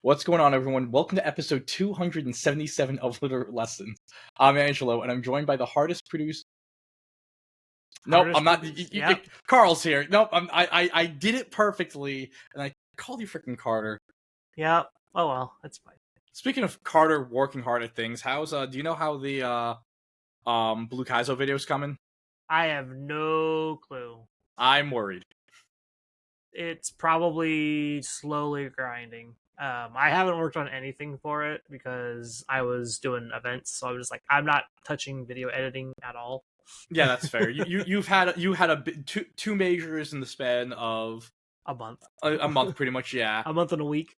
What's going on, everyone? Welcome to episode 277 of Littleroot Lessons. I'm Angelo, and I'm joined by the hardest produced. Nope, I'm not. Yep. Carl's here. Nope, I did it perfectly, and I called you freaking Carter. Yep. Oh well, that's fine. Speaking of Carter working hard at things, how's do you know how the Blue Kaizo video's coming? I have no clue. I'm worried. It's probably slowly grinding. I haven't worked on anything for it because I was doing events, so I was just like, I'm not touching video editing at all. Yeah, that's fair. You've had two majors in the span of a month. A month, pretty much. Yeah, a month and a week.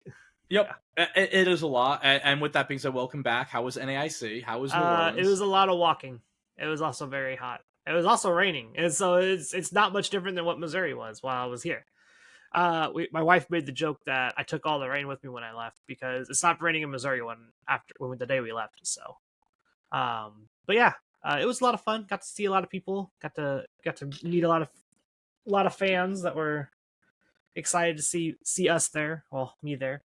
Yep, yeah. It is a lot. And with that being said, welcome back. How was NAIC? How was New Orleans? It was a lot of walking. It was also very hot. It was also raining, and so it's not much different than what Missouri was while I was here. My wife made the joke that I took all the rain with me when I left because it stopped raining in Missouri when the day we left. So, but yeah, it was a lot of fun. Got to see a lot of people. Got to meet a lot of fans that were excited to see us there. Well, me there.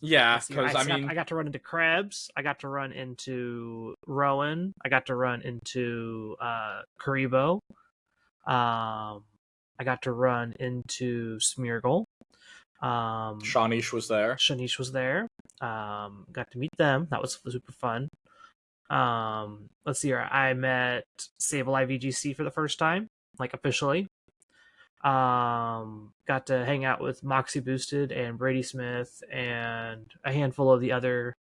Yeah, because I got to run into Krebs. I got to run into Rowan. I got to run into Karibo. I got to run into Smeargle. Shanish was there. Got to meet them. That was super fun. Let's see here. I met Sableye VGC for the first time, like officially. Got to hang out with Moxie Boosted and Brady Smith and a handful of the other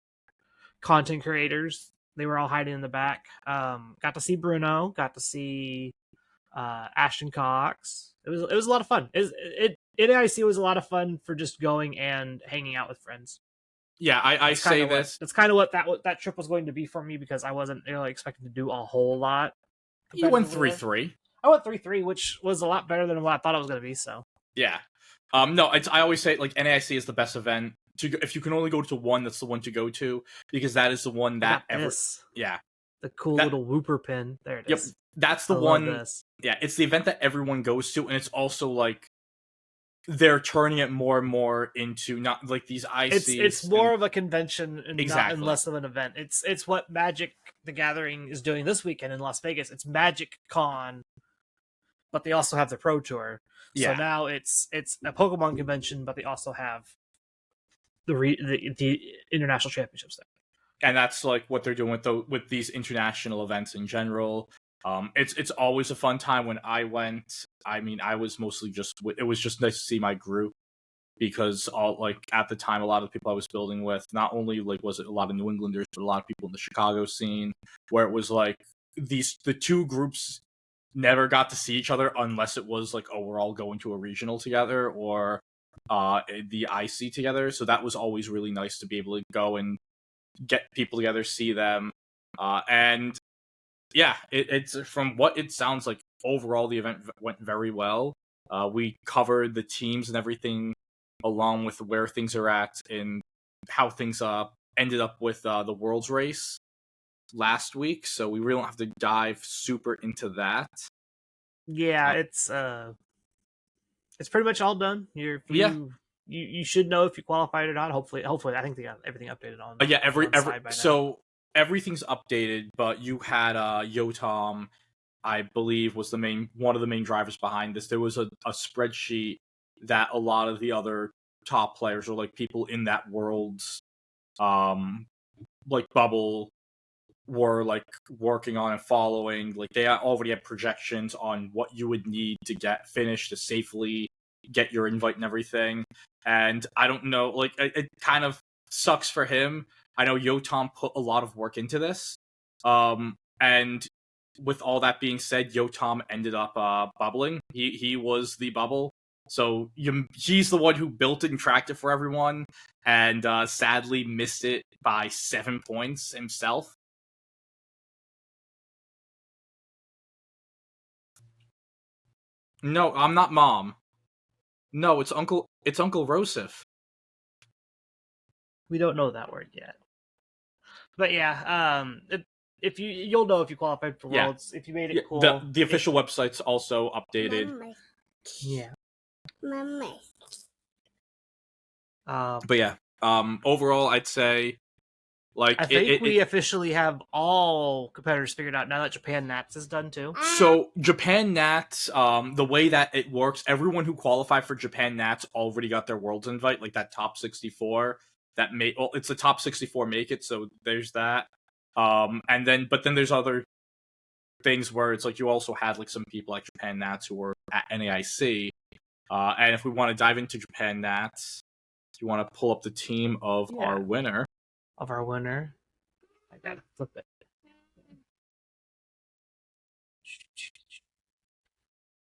content creators. They were all hiding in the back. Got to see Bruno. Got to see Ashton Cox. It was a lot of fun. NAIC was a lot of fun for just going and hanging out with friends. Yeah, I say this. That's kind of what that trip was going to be for me because I wasn't really expecting to do a whole lot. You went 3-3. I went 3-3, which was a lot better than what I thought it was going to be. So yeah, no, I always say like NAIC is the best event to go, if you can only go to one. That's the one to go to because that is the one that the cool little whooper pin. There it is. Yep, that's the one. Yeah, it's the event that everyone goes to, and it's also like they're turning it more and more into not like these ICs. It's more of a convention and exactly. and less of an event. It's what Magic the Gathering is doing this weekend in Las Vegas. It's Magic Con, but they also have the Pro Tour. Yeah. So now it's a Pokemon convention, but they also have the international championships there. And that's like what they're doing with these international events in general. It's always a fun time. When I went, I mean, I was mostly it was just nice to see my group because at the time, a lot of the people I was building with, not only like was it a lot of New Englanders, but a lot of people in the Chicago scene, where it was like the two groups never got to see each other unless it was like, oh, we're all going to a regional together or the IC together. So that was always really nice to be able to go and get people together, see them, and yeah, it's from what it sounds like. Overall, the event went very well. We covered the teams and everything, along with where things are at and how things ended up with the Worlds race last week. So we really don't have to dive super into that. Yeah, it's pretty much all done. You should know if you qualified or not. Hopefully, I think they got everything updated on. So everything's updated, but you had Yotam, I believe, was one of the main drivers behind this. There was a spreadsheet that a lot of the other top players or like people in that world's like bubble were like working on and following. Like they already had projections on what you would need to get finished to safely get your invite and everything. And I don't know, like it kind of sucks for him. I know Yotam put a lot of work into this. And with all that being said, Yotam ended up bubbling. He was the bubble. So he's the one who built it and tracked it for everyone, and sadly missed it by 7 points himself. No, I'm not Mom. No, it's Uncle Rosif. We don't know that word yet. But yeah, if you'll know if you qualified for Worlds, if you made it cool. The official website's also updated. Yeah. But yeah, Overall, I'd say, like, I think we officially have all competitors figured out now that Japan Nats is done too. So Japan Nats, the way that it works, everyone who qualified for Japan Nats already got their Worlds invite, like that top 64 that made. Well, it's the top 64 make it, so there's that. And then, but then there's other things where it's like you also had like some people like Japan Nats who were at NAIC. And if we want to dive into Japan Nats, do you want to pull up the team of our winner? I gotta flip it.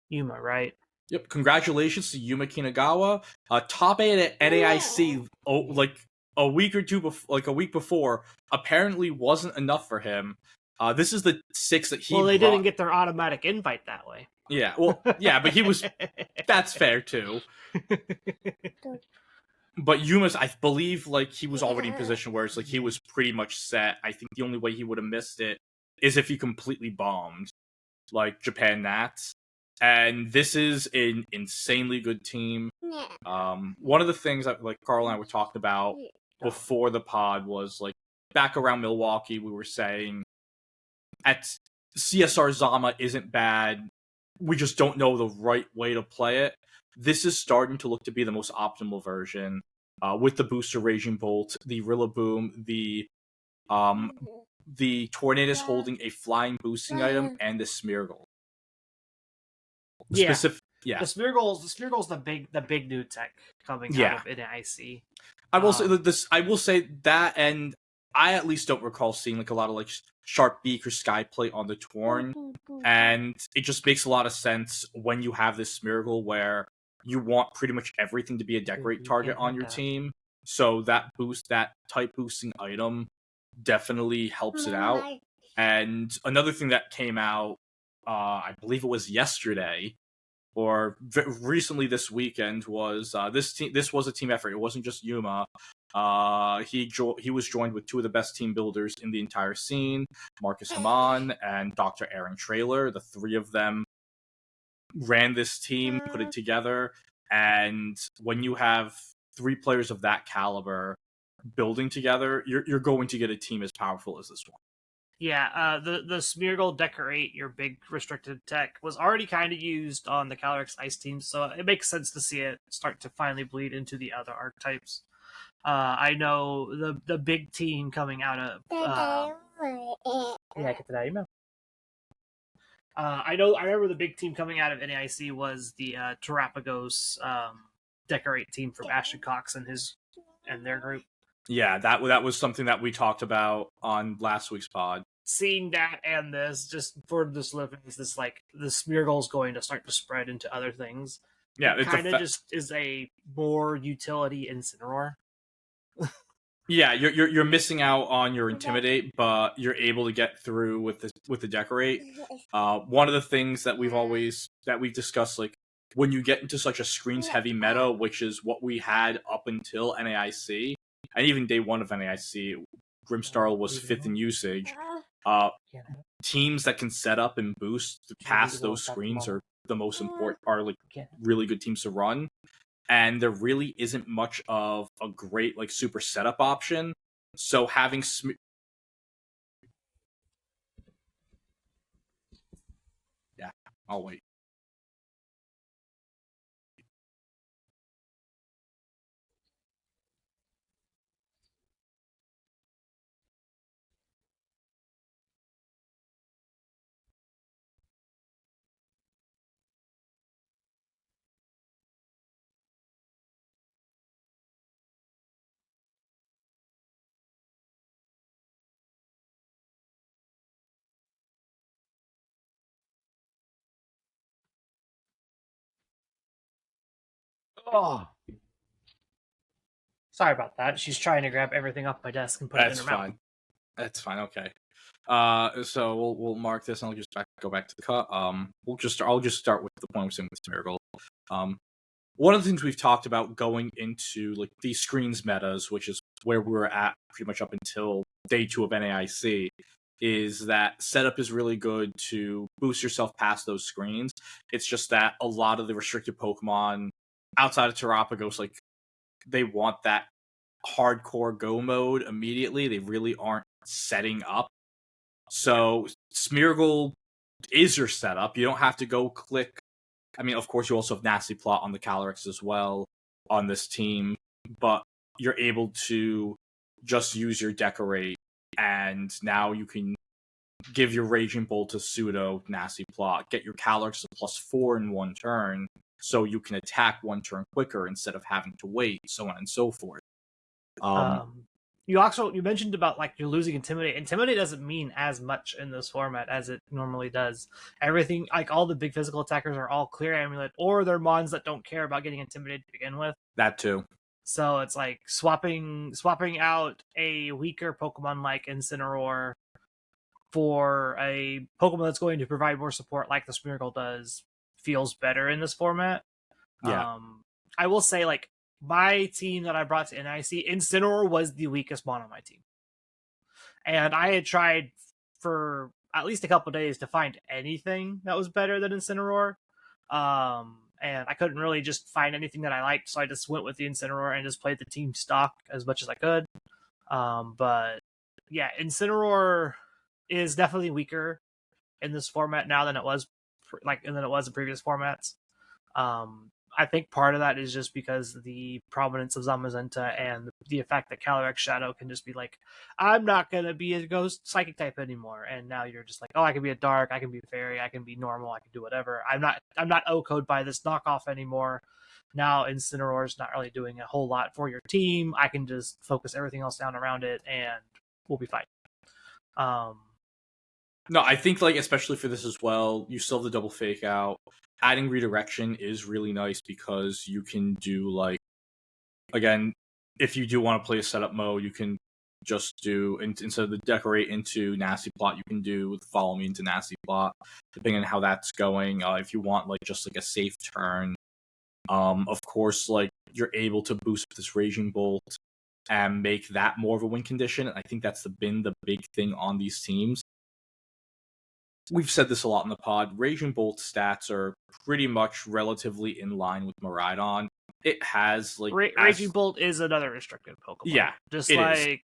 Yuma, right? Yep. Congratulations to Yuma Kinagawa. Top 8 at NAIC. Oh, like a week or two before, like a week before, apparently wasn't enough for him. This is the 6 that he. Well, they didn't get their automatic invite that way. Yeah. Well, yeah, but he was. That's fair too. But Yuma's, I believe, like, he was already in position where it's like he was pretty much set. I think the only way he would have missed it is if he completely bombed, like, Japan Nats. And this is an insanely good team. One of the things that, like, Carl and I were talking about before the pod was, like, back around Milwaukee, we were saying, at CSR Zama isn't bad. We just don't know the right way to play it. This is starting to look to be the most optimal version, with the booster Raging Bolt, the Rillaboom, the Tornadus holding a flying boosting item, and the Smeargle. Yeah, the Smeargle's the big new tech coming out of NAIC. I will say this. I will say that, and I at least don't recall seeing like a lot of like Sharp Beak or Skyplate on the Torn, and it just makes a lot of sense when you have this Smeargle where you want pretty much everything to be a decorate target on your team. So that type boosting item definitely helps it out. And another thing that came out, I believe it was yesterday or recently this weekend, was this was a team effort. It wasn't just Yuma. He was joined with 2 of the best team builders in the entire scene, Marcus Haman and Dr. Aaron Trailer. The 3 of them ran this team, put it together, and when you have 3 players of that caliber building together, you're going to get a team as powerful as this one. Yeah, the Smeargle Decorate, your big restricted tech, was already kind of used on the Calyrex Ice team, so it makes sense to see it start to finally bleed into the other archetypes. I know the big team coming out of get that out of your mouth. I remember the big team coming out of NAIC was the Terrapagos Decorate team from Ashton Cox and their group. Yeah, that was something that we talked about on last week's pod. Seeing that and this, just for this living, is this like the Smeargle is going to start to spread into other things. Yeah, it kind of just is a more utility Incineroar. Yeah, you're missing out on your Intimidate, but you're able to get through with the Decorate. One of the things that we've discussed, like when you get into such a screens heavy meta, which is what we had up until NAIC, and even day 1 of NAIC, Grimstarl was 5th in usage. Teams that can set up and boost past those screens are the most important, are like really good teams to run. And there really isn't much of a great like super setup option. So having I'll wait. Oh, sorry about that. She's trying to grab everything off my desk and put it in her mouth. That's fine. Okay. So we'll mark this, and I'll just go back to the cut. I'll just start with the point we're saying with Smeargle. One of the things we've talked about going into like these screens metas, which is where we were at pretty much up until day 2 of NAIC, is that setup is really good to boost yourself past those screens. It's just that a lot of the restricted Pokemon outside of Terrapagos, like they want that hardcore go mode immediately. They really aren't setting up. So Smeargle is your setup. You don't have to go click. I mean, of course, you also have Nasty Plot on the Calyrex as well on this team, but you're able to just use your Decorate, and now you can give your Raging Bolt to Pseudo Nasty Plot, get your Calyrex to +4 in one turn, so you can attack one turn quicker instead of having to wait, so on and so forth. You mentioned about like you're losing Intimidate. Intimidate doesn't mean as much in this format as it normally does. Everything, like all the big physical attackers are all Clear Amulet, or they're mons that don't care about getting intimidated to begin with. That too. So it's like swapping out a weaker Pokemon like Incineroar for a Pokemon that's going to provide more support like the Smeargle does feels better in this format. Yeah. I will say, like, my team that I brought to NIC, Incineroar was the weakest mon on my team. And I had tried for at least a couple days to find anything that was better than Incineroar. And I couldn't really just find anything that I liked, so I just went with the Incineroar and just played the team stock as much as I could. But yeah, Incineroar is definitely weaker in this format now than it was in previous formats. I think part of that is just because the prominence of Zamazenta and the effect that Calyrex Shadow can just be like, I'm not going to be a ghost psychic type anymore. And now you're just like, oh, I can be a dark, I can be a fairy, I can be normal, I can do whatever. I'm not O-code by this knockoff anymore. Now Incineroar is not really doing a whole lot for your team. I can just focus everything else down around it and we'll be fine. No, I think, like, especially for this as well, you still have the double fake out. Adding redirection is really nice because you can do, like, again, if you do want to play a setup mode, you can just do, instead of the Decorate into Nasty Plot, you can do Follow Me into Nasty Plot, depending on how that's going. If you want, like, just like a safe turn. Of course, like, you're able to boost this Raging Bolt and make that more of a win condition. I think that's been the big thing on these teams. We've said this a lot in the pod. Raging Bolt stats are pretty much relatively in line with Miraidon. It has, like... Raging Bolt is another restricted Pokemon. Yeah, just like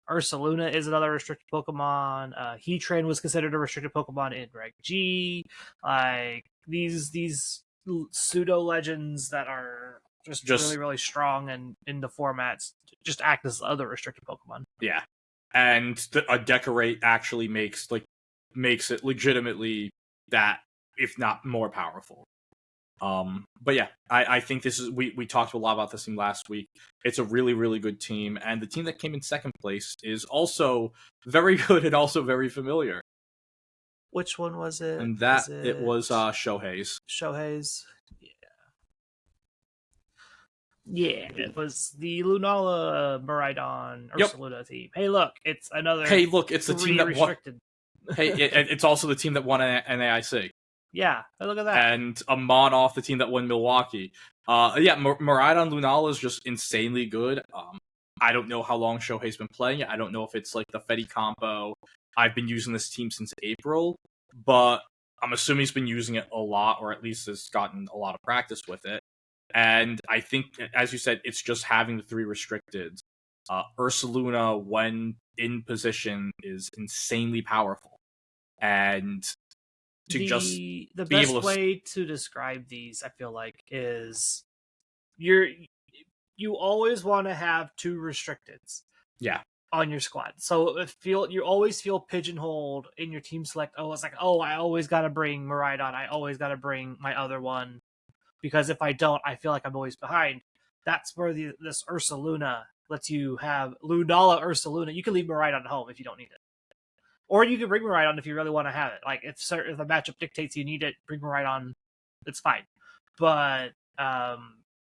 Ursaluna is another restricted Pokemon. Heatran was considered a restricted Pokemon in Reg G. Like, these pseudo legends that are just really, really strong and in the formats just act as other restricted Pokemon. Yeah. And a Decorate actually makes it legitimately that, if not more powerful. But yeah, I think this is, we talked a lot about this team last week. It's a really, really good team, and the team that came in second place is also very good and also very familiar. Which one was it? And it was Shohei's. Shohei's. Yeah, it was the Lunala Miraidon Ursaluna team. Hey, look, it's another. Hey, look, it's the team that restricted. It's also the team that won an NAIC. Yeah, look at that. And a mon off the team that won Milwaukee. Miraidon Lunala is just insanely good. I don't know how long Shohei's been playing it. I don't know if it's like the Fetty combo. I've been using this team since April, but I'm assuming he's been using it a lot, or at least has gotten a lot of practice with it. And I think, as you said, it's just having the 3 restricted. Ursaluna, when in position, is insanely powerful. And the best way to describe these, I feel like, is you always want to have 2 restricteds. Yeah. On your squad. So you always feel pigeonholed in your team select. Oh, it's like, I always got to bring Miraidon. I always got to bring my other one. Because if I don't, I feel like I'm always behind. That's where this Ursaluna lets you have Lunala Ursaluna. You can leave Miraidon at home if you don't need it. Or you can bring Miraidon if you really want to have it. Like, if the matchup dictates you need it, bring Miraidon. It's fine. But,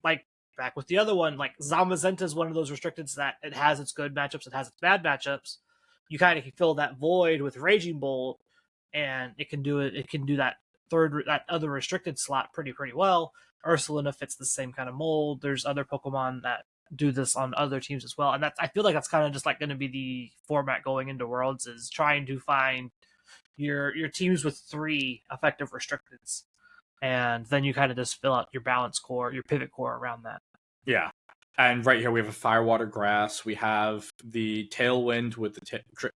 like, back with the other one, like, Zamazenta is one of those restricteds that it has its good matchups, it has its bad matchups. You kind of can fill that void with Raging Bolt, and it can do that other restricted slot pretty well. Ursaluna fits the same kind of mold. There's other Pokemon that do this on other teams as well, and I feel like that's kind of just like going to be the format going into Worlds, is trying to find your teams with 3 effective restricteds, and then you kind of just fill out your balance core, your pivot core around that. Yeah, And right here we have a Firewater Grass. We have the Tailwind with the the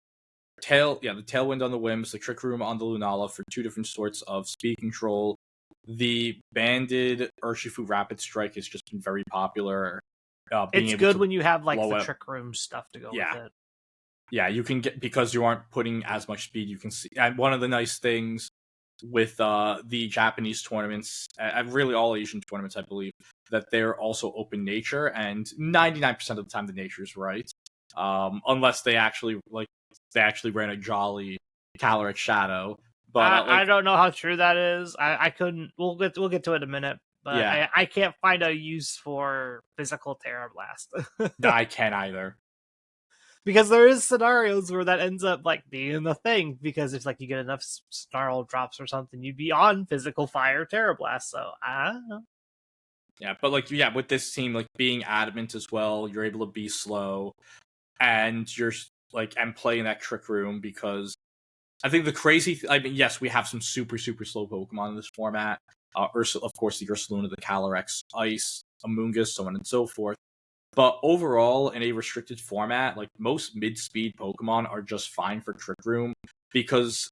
Tailwind on the Whims, the Trick Room on the Lunala for 2 different sorts of speed control. The banded Urshifu Rapid Strike has just been very popular. It's good when you have like the Trick Room stuff to go with it. Yeah, you can get, because you aren't putting as much speed, you can see. And one of the nice things with the Japanese tournaments, and really all Asian tournaments, I believe, that they're also open nature, and 99% of the time the nature's right. Unless they actually ran a Jolly Calyrex Shadow. But I don't know how true that is. I couldn't. We'll get to it in a minute. But yeah. I can't find a use for physical Terra Blast. I can't either. Because there is scenarios where that ends up like being the thing. Because if like you get enough snarl drops or something, you'd be on physical fire Terra Blast. So I don't know. Yeah, but with this team, like being adamant as well, you're able to be slow, and you're and playing that Trick Room, because I think the crazy. Yes, we have some super slow Pokemon in this format. Of course, the Ursaluna, the Calyrex, Ice, Amoonguss, so on and so forth. But overall, in a restricted format, like most mid-speed Pokemon are just fine for Trick Room, because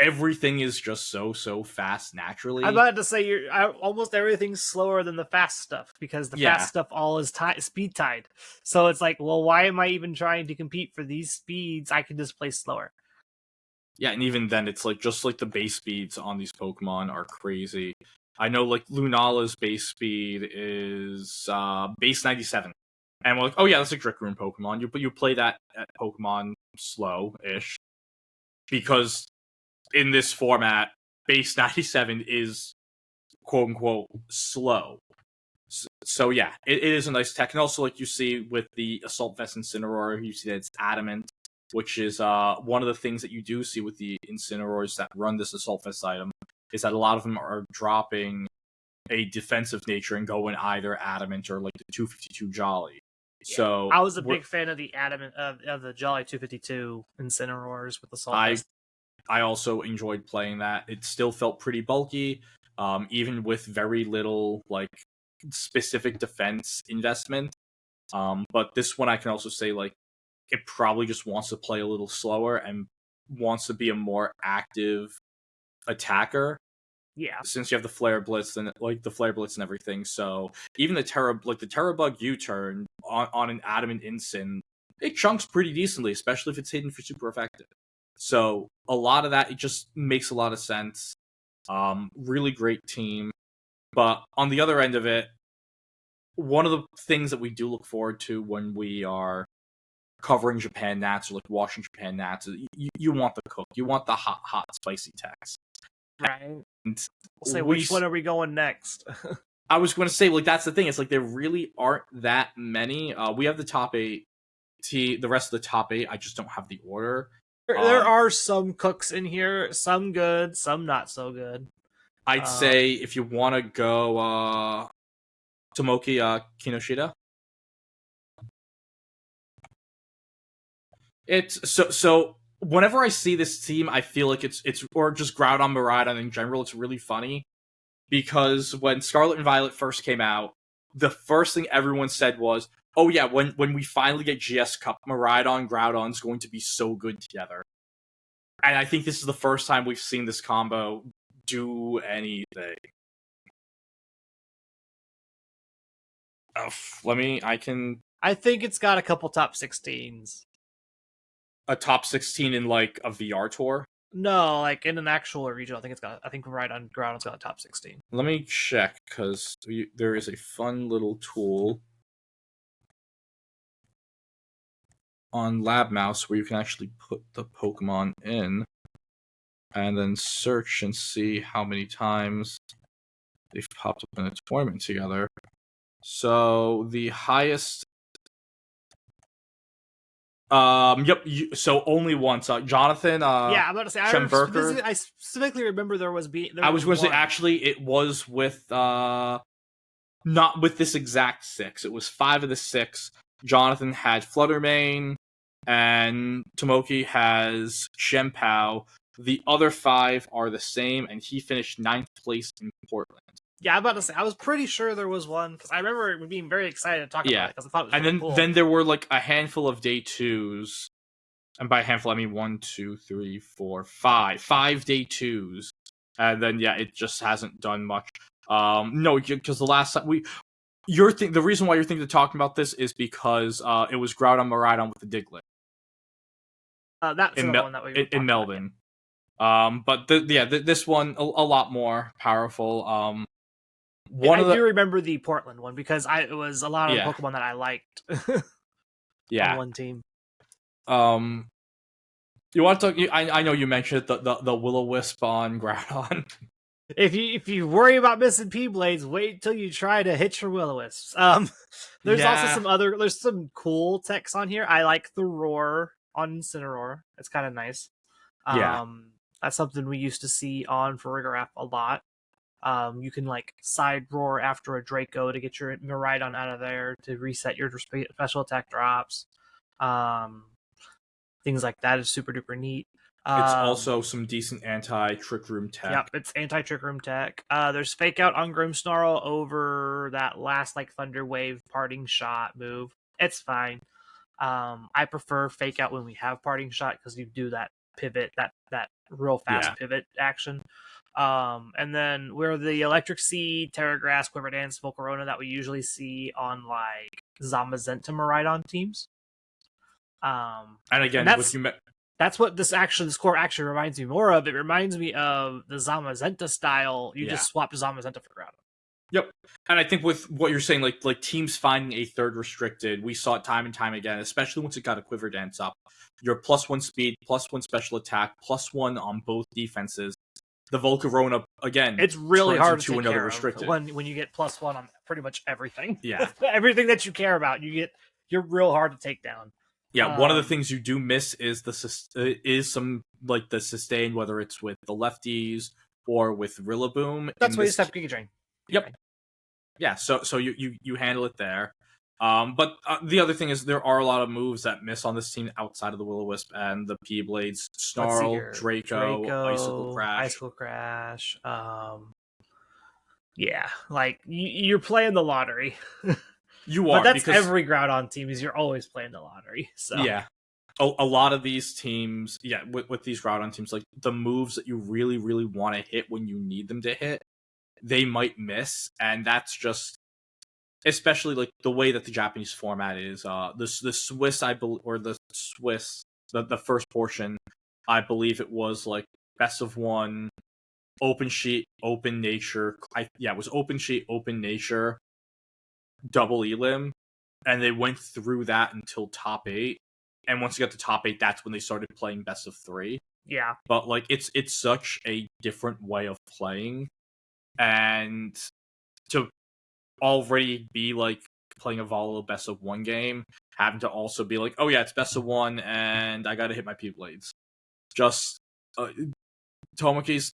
everything is just so fast naturally. I'm about to say almost everything's slower than the fast stuff, because the fast stuff all is speed tied. So it's like, well, why am I even trying to compete for these speeds? I can just play slower. Yeah, and even then, it's just the base speeds on these Pokemon are crazy. I know, Lunala's base speed is base 97. And we're like, oh yeah, that's a Trick Room Pokemon. You play that at Pokemon slow-ish. Because in this format, base 97 is quote-unquote slow. So yeah, it is a nice tech. And also, you see with the Assault Vest Incineroar, you see that it's adamant, which is one of the things that you do see with the Incineroars that run this Assault Vest item, is that a lot of them are dropping a defensive nature and going either adamant or the 252 Jolly. Yeah. So I was a big fan of the adamant of the Jolly 252 Incineroars with Assault Vest. I also enjoyed playing that. It still felt pretty bulky, even with very little specific defense investment. But this one I can also say it probably just wants to play a little slower and wants to be a more active attacker. Yeah. Since you have the Flare Blitz and everything, so even the Terrabug U-turn on an Adamant Incin, it chunks pretty decently, especially if it's hidden for super effective. So a lot of that, it just makes a lot of sense. Really great team. But on the other end of it, one of the things that we do look forward to when we are covering Japan Nats or watching Japan Nats, you want the cook. You want the hot, spicy text. Right. And which one are we going next? I was going to say, that's the thing. It's there really aren't that many. We have the top 8. The rest of the top 8, I just don't have the order. There are some cooks in here. Some good, some not so good. I'd say if you want to go Tomoki Kinoshita. It's so whenever I see this team, I feel like it's or just Groudon Miraidon in general, it's really funny, because when Scarlet and Violet first came out, the first thing everyone said was, oh yeah, when we finally get GS Cup, Miraidon Groudon's going to be so good together. And I think this is the first time we've seen this combo do anything. I think it's got a couple top 16s. A top 16 in a VR tour? No, in an actual regional. I think Groudon's got a top 16. Let me check, because there is a fun little tool on LabMouse where you can actually put the Pokemon in and then search and see how many times they've popped up in a tournament together. So the highest so only once. Jonathan. Yeah, I'm about to say. I specifically remember there was. I was going to say actually it was with not with this exact 6. It was 5 of the 6. Jonathan had Fluttermane, and Tomoki has Chien-Pao. The other 5 are the same, and he finished 9th place in Portland. Yeah, I'm about to say I was pretty sure there was one because I remember being very excited to talk about it because I thought it was and really then cool. then there were like a handful of day 2s, and by handful I mean 1, 2, 3, 4, 5 day 2s, and then it just hasn't done much. No, because the last time the reason why you're thinking of talking about this is because it was Groudon Miraidon with the Diglett. That's the one that we were in Melbourne. But this one a lot more powerful. I do remember the Portland one because it was a lot of Pokemon that I liked. On one team. You want to talk? I know you mentioned the Will-O-Wisp on Groudon. If you worry about missing P-Blades, wait till you try to hit your Will-O-Wisps. There's also there's some cool techs on here. I like the Roar on Incineroar. It's kind of nice. That's something we used to see on Farigiraf a lot. You can like side roar after a Draco to get your Miraidon out of there to reset your special attack drops. Things like that is super duper neat. It's also some decent anti-Trick Room tech. Yep, it's anti-Trick Room tech. There's Fake Out on Grimmsnarl over that last like Thunder Wave Parting Shot move. It's fine. I prefer Fake Out when we have Parting Shot because you do that pivot, that real fast pivot action. And then we're the Electric Seed, Terra Grass, Quiver Dance, Volcarona that we usually see on like Zamazenta Miraidon teams. And again, that's what this core actually reminds me more of. It reminds me of the Zamazenta style. You just swap Zamazenta for Groudon. Yep. And I think with what you're saying, like teams finding a third restricted, we saw it time and time again, especially once it got a Quiver Dance up. Your +1 speed, +1 special attack, +1 on both defenses. The Volcarona, again, it's really hard to take another care restricted. Of when you get +1 on pretty much everything. Yeah. Everything that you care about, you're real hard to take down. Yeah, one of the things you do miss is some like the sustain, whether it's with the lefties or with Rillaboom. That's why you stop Giga Drain. Yep. Yeah, so you handle it there. But the other thing is there are a lot of moves that miss on this team outside of the Will-O-Wisp and the P-Blades. Snarl, Draco, Icicle Crash. Yeah, like you're playing the lottery. You are, but that's every Groudon team is you're always playing the lottery. So yeah, a lot of these teams, with these Groudon teams, like the moves that you really, really want to hit when you need them to hit, they might miss, and that's just, especially like the way that the Japanese format is. The Swiss, I believe, or the Swiss, the first portion, I believe it was like best of one, open sheet, open nature. It was open sheet, open nature, double elim, and they went through that until top 8. And once you got to top 8, that's when they started playing best of 3. Yeah, but like it's such a different way of playing, and to already be like playing a volatile best of 1 game, having to also be like, oh yeah, it's best of 1, and I gotta hit my P-Blades. Just Tomoki's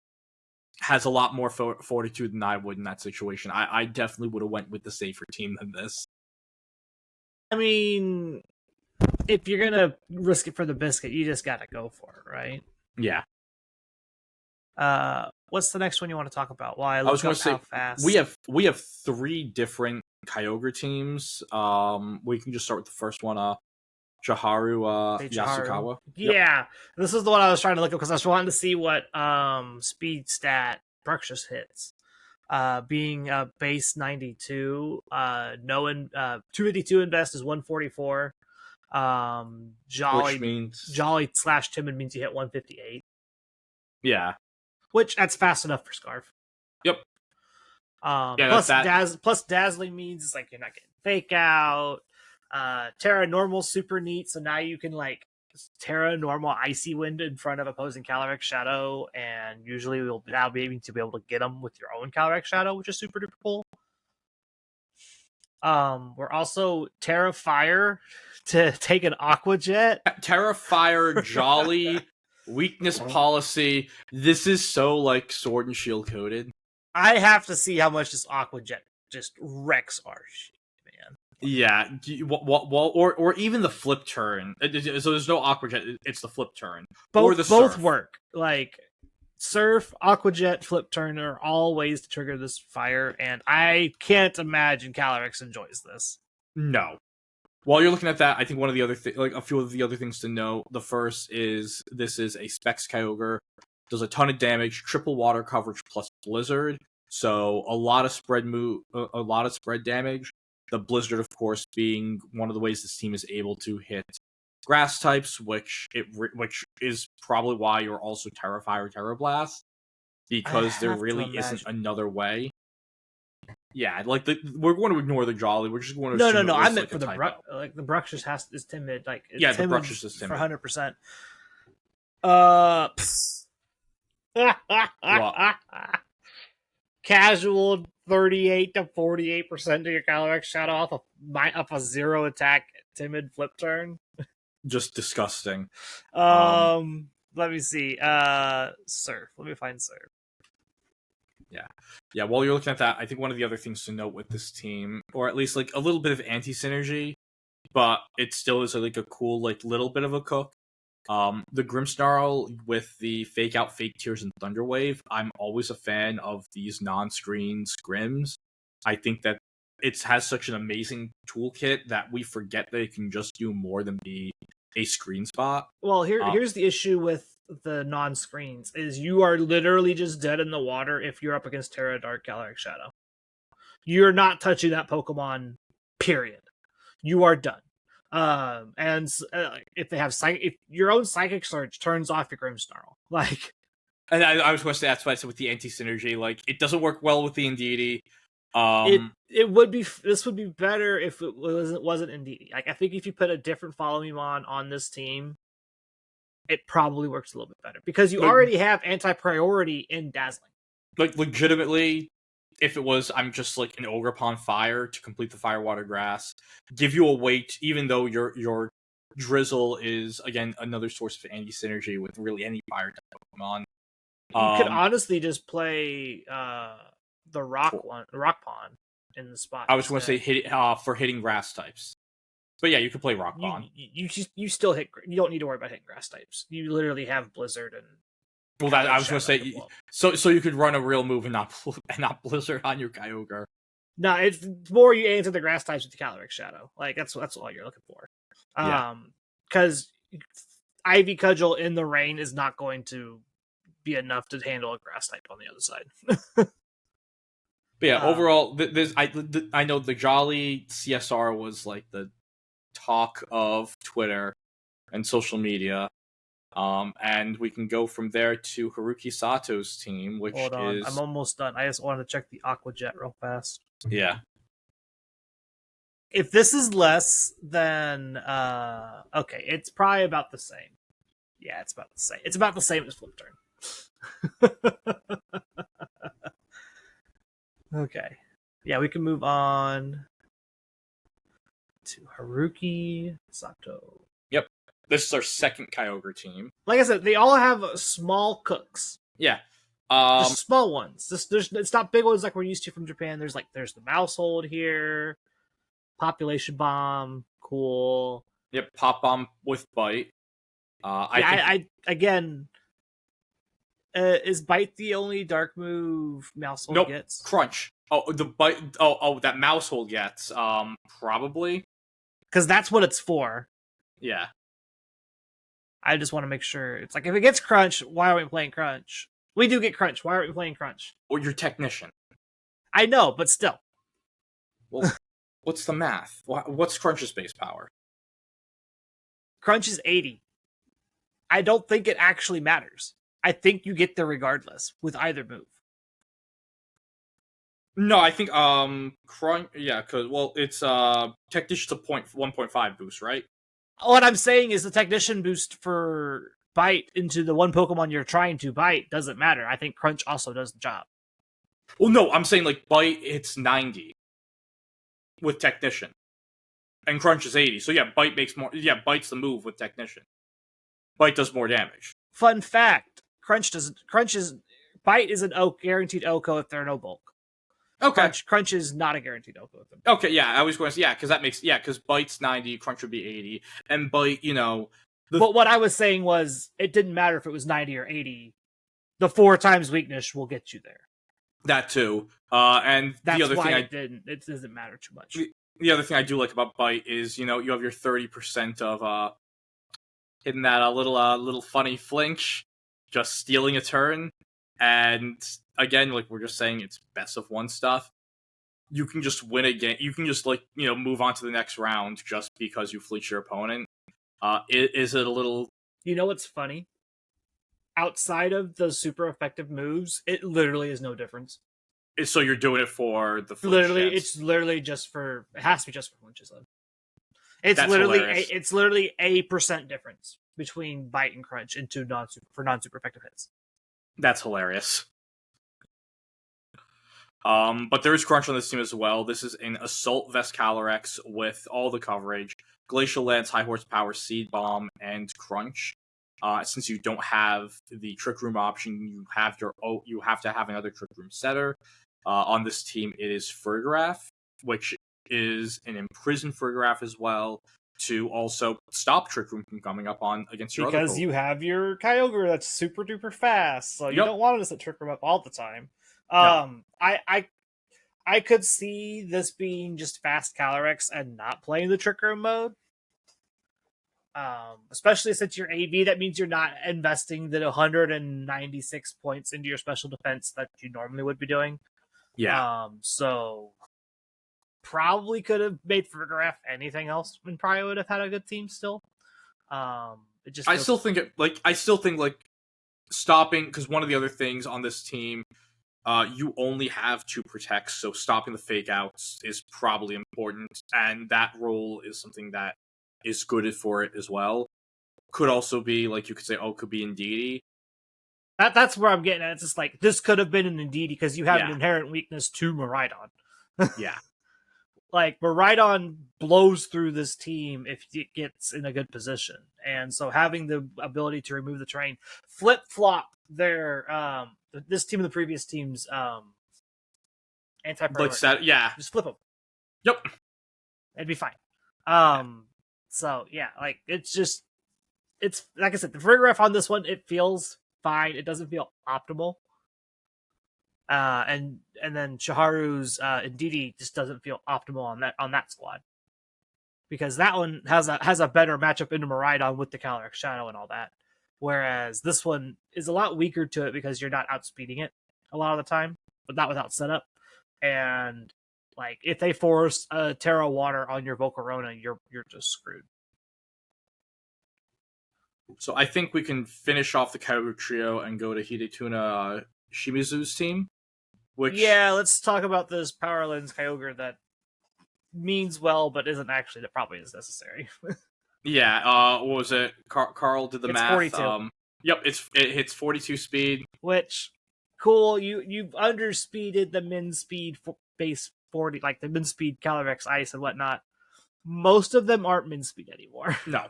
has a lot more fortitude than I would in that situation. I definitely would have went with the safer team than this. I mean, if you're gonna risk it for the biscuit, you just gotta go for it, right? Yeah. What's the next one you want to talk about? Well, I was going to say, how fast we have 3 different Kyogre teams. We can just start with the first one. Jaharu Yasukawa. Yeah, this is the one I was trying to look up because I was wanting to see what speed stat Bruxish hits. Being base 92, 252 in best is 144. Which means Jolly / Timid means you hit 158. Yeah, which that's fast enough for Scarf. Yep. Plus Dazzling means it's like you're not getting Fake Out. Terra Normal super neat, so now you can like Terra Normal Icy Wind in front of opposing Calyrex Shadow, and usually we'll now be able to get them with your own Calyrex Shadow, which is super duper cool. We're also Terra Fire to take an Aqua Jet. Terra Fire, Jolly, weakness policy. This is so like Sword and Shield coded. I have to see how much this Aqua Jet just wrecks our shit, man. Yeah, or even the flip turn. So there's no Aqua Jet. It's the flip turn. Both work. Like Surf, Aqua Jet, Flip Turn are all ways to trigger this fire, and I can't imagine Calyrex enjoys this. No. While you're looking at that, I think one of the other a few of the other things to know. The first is this is a Specs Kyogre. Does a ton of damage, triple water coverage plus Blizzard. So a lot of spread damage. The Blizzard, of course, being one of the ways this team is able to hit grass types, which is probably why you're also Terra Fire, Terra Blast, because there really isn't another way. Yeah, like we're going to ignore the Jolly. We're just going to no. I meant for the the Bruxish is timid. Like the Bruxish is timid for 100%. Casual 38 to 48% to your Calyrex Shadow off a 0 attack timid flip turn. Just disgusting. Let me see. Surf. Let me find Surf. Yeah. While you're looking at that, I think one of the other things to note with this team, or at least like a little bit of anti-synergy, but it still is like a cool like little bit of a cook. The Grimmsnarl with the Fake Out, Fake Tears, and Thunderwave. I'm always a fan of these non-screen scrims. I think that it has such an amazing toolkit that we forget that it can just do more than be a screen spot. Well, here's the issue with the non-screens is you are literally just dead in the water if you're up against Terra, Dark, Calyrex Shadow. You're not touching that Pokemon, period. You are done. And if they have if your own Psychic Surge turns off your Grimmsnarl, like, and I was going to say that's why I said with the anti-synergy, like it doesn't work well with the Indeedee. It would be this would be better if it wasn't Indeedee. Like I think if you put a different Followmon on this team, it probably works a little bit better because you already have anti-priority in Dazzling. Like legitimately, if it was, I'm just like an Ogerpon Fire to complete the Fire, Water, Grass, give you a weight, even though your Drizzle is again another source of anti-synergy with really any fire type Pokemon. You could honestly just play the Rock Pond in the spot. I was going to say for hitting grass types, but yeah, you could play Rock Pond. You still hit. You don't need to worry about hitting grass types. You literally have Blizzard and. Well, that I was going to say, so you could run a real move and not Blizzard on your Kyogre. No, it's more you answer the grass types with the Calyrex Shadow. Like that's all you're looking for. Because Ivy Cudgel in the rain is not going to be enough to handle a grass type on the other side. But yeah, overall, I know the Jolly CSR was like the talk of Twitter and social media. And we can go from there to Haruki Sato's team, which Hold on, I'm almost done. I just wanted to check the Aqua Jet real fast. Yeah. If this is less than okay, it's probably about the same. Yeah, it's about the same. It's about the same as Flip Turn. Okay. Yeah, we can move on to Haruki Sato. Yep. This is our second Kyogre team. Like I said, they all have small cooks. Yeah. Just small ones. It's not big ones like we're used to from Japan. There's the maushold here. Population Bomb. Cool. Yep, Pop Bomb with Bite. Again, is Bite the only dark move maushold gets? Crunch. Oh, the Bite. Oh, that maushold gets. Probably. Because that's what it's for. Yeah. I just want to make sure. It's like, if it gets Crunch, why aren't we playing Crunch? We do get Crunch. Why aren't we playing Crunch? Or your Technician. I know, but still. Well, what's the math? What's Crunch's base power? Crunch is 80. I don't think it actually matters. I think you get there regardless with either move. No, I think Crunch. Yeah, because it's Technician's a 1.5 boost, right? What I'm saying is the Technician boost for Bite into the one Pokemon you're trying to bite doesn't matter. I think Crunch also does the job. Well, no, I'm saying like Bite hits 90 with Technician, and Crunch is 80. So yeah, Bite makes more. Yeah, Bite's the move with Technician. Bite does more damage. Fun fact: Bite is an guaranteed OHKO if there are no bulk. Okay. Crunch is not a guaranteed OHKO. Okay, yeah, I was going to say, because Bite's 90, Crunch would be 80, and Bite, But what I was saying was, it didn't matter if it was 90 or 80. the 4 times weakness will get you there. That too. And That's the other why thing it doesn't matter too much. The other thing I do like about Bite is, you have your 30% of hitting that little funny flinch, just stealing a turn, and again, like we're just saying, it's best of 1 stuff. You can just win a game. You can just move on to the next round just because you fleece your opponent. Is it a little? You know what's funny? Outside of those super effective moves, it literally is no difference. So you're doing it for the flinch literally chance. It's literally just for, it has to be just for flinches. It's That's literally hilarious. it's literally a % difference between Bite and Crunch into non-super effective hits. That's hilarious. But there is Crunch on this team as well. This is an Assault Vest Calyrex with all the coverage, Glacial Lance, High Horsepower, Seed Bomb, and Crunch. Since you don't have the Trick Room option, you have to have another Trick Room setter. On this team, it is Fergraph, which is an imprisoned Fergraph as well, to also stop Trick Room from coming up on against your because other you have your Kyogre that's super duper fast, so you don't want to set Trick Room up all the time. No. I could see this being just fast Calyrex and not playing the Trick Room mode. Especially since you're AV, that means you're not investing the 196 points into your special defense that you normally would be doing. Yeah. So probably could have made Fergraph anything else and probably would have had a good team still. It just I still think stopping, because one of the other things on this team, you only have 2 protects, so stopping the fake outs is probably important, and that role is something that is good for it as well. Could also be, you could say, could be Indeedee. That's where I'm getting at. It's just like, this could have been an Indeedee because you have an inherent weakness to Miraidon. Yeah. Miraidon blows through this team if it gets in a good position. And so having the ability to remove the terrain, flip-flop their, this team and the previous team's anti-priority. Just flip them. Yep. It'd be fine. So, yeah, it's like I said, the Fergraph on this one, it feels fine. It doesn't feel optimal. And then Shaharu's Indeedee just doesn't feel optimal on that squad, because that one has a better matchup into Miraidon with the Calyrex Shadow and all that, whereas this one is a lot weaker to it because you're not outspeeding it a lot of the time, but not without setup. And if they force a Terra Water on your Volcarona, you're just screwed. So I think we can finish off the Kyogre trio and go to Hidetuna Shimizu's team. Let's talk about this Power Lens Kyogre that means well, but isn't actually, that probably is necessary. What was it? Carl did the math. 42. Yep, it hits 42 speed. Which, cool, you've underspeeded the min speed base 40, like the min speed Calyrex Ice and whatnot. Most of them aren't min speed anymore. No.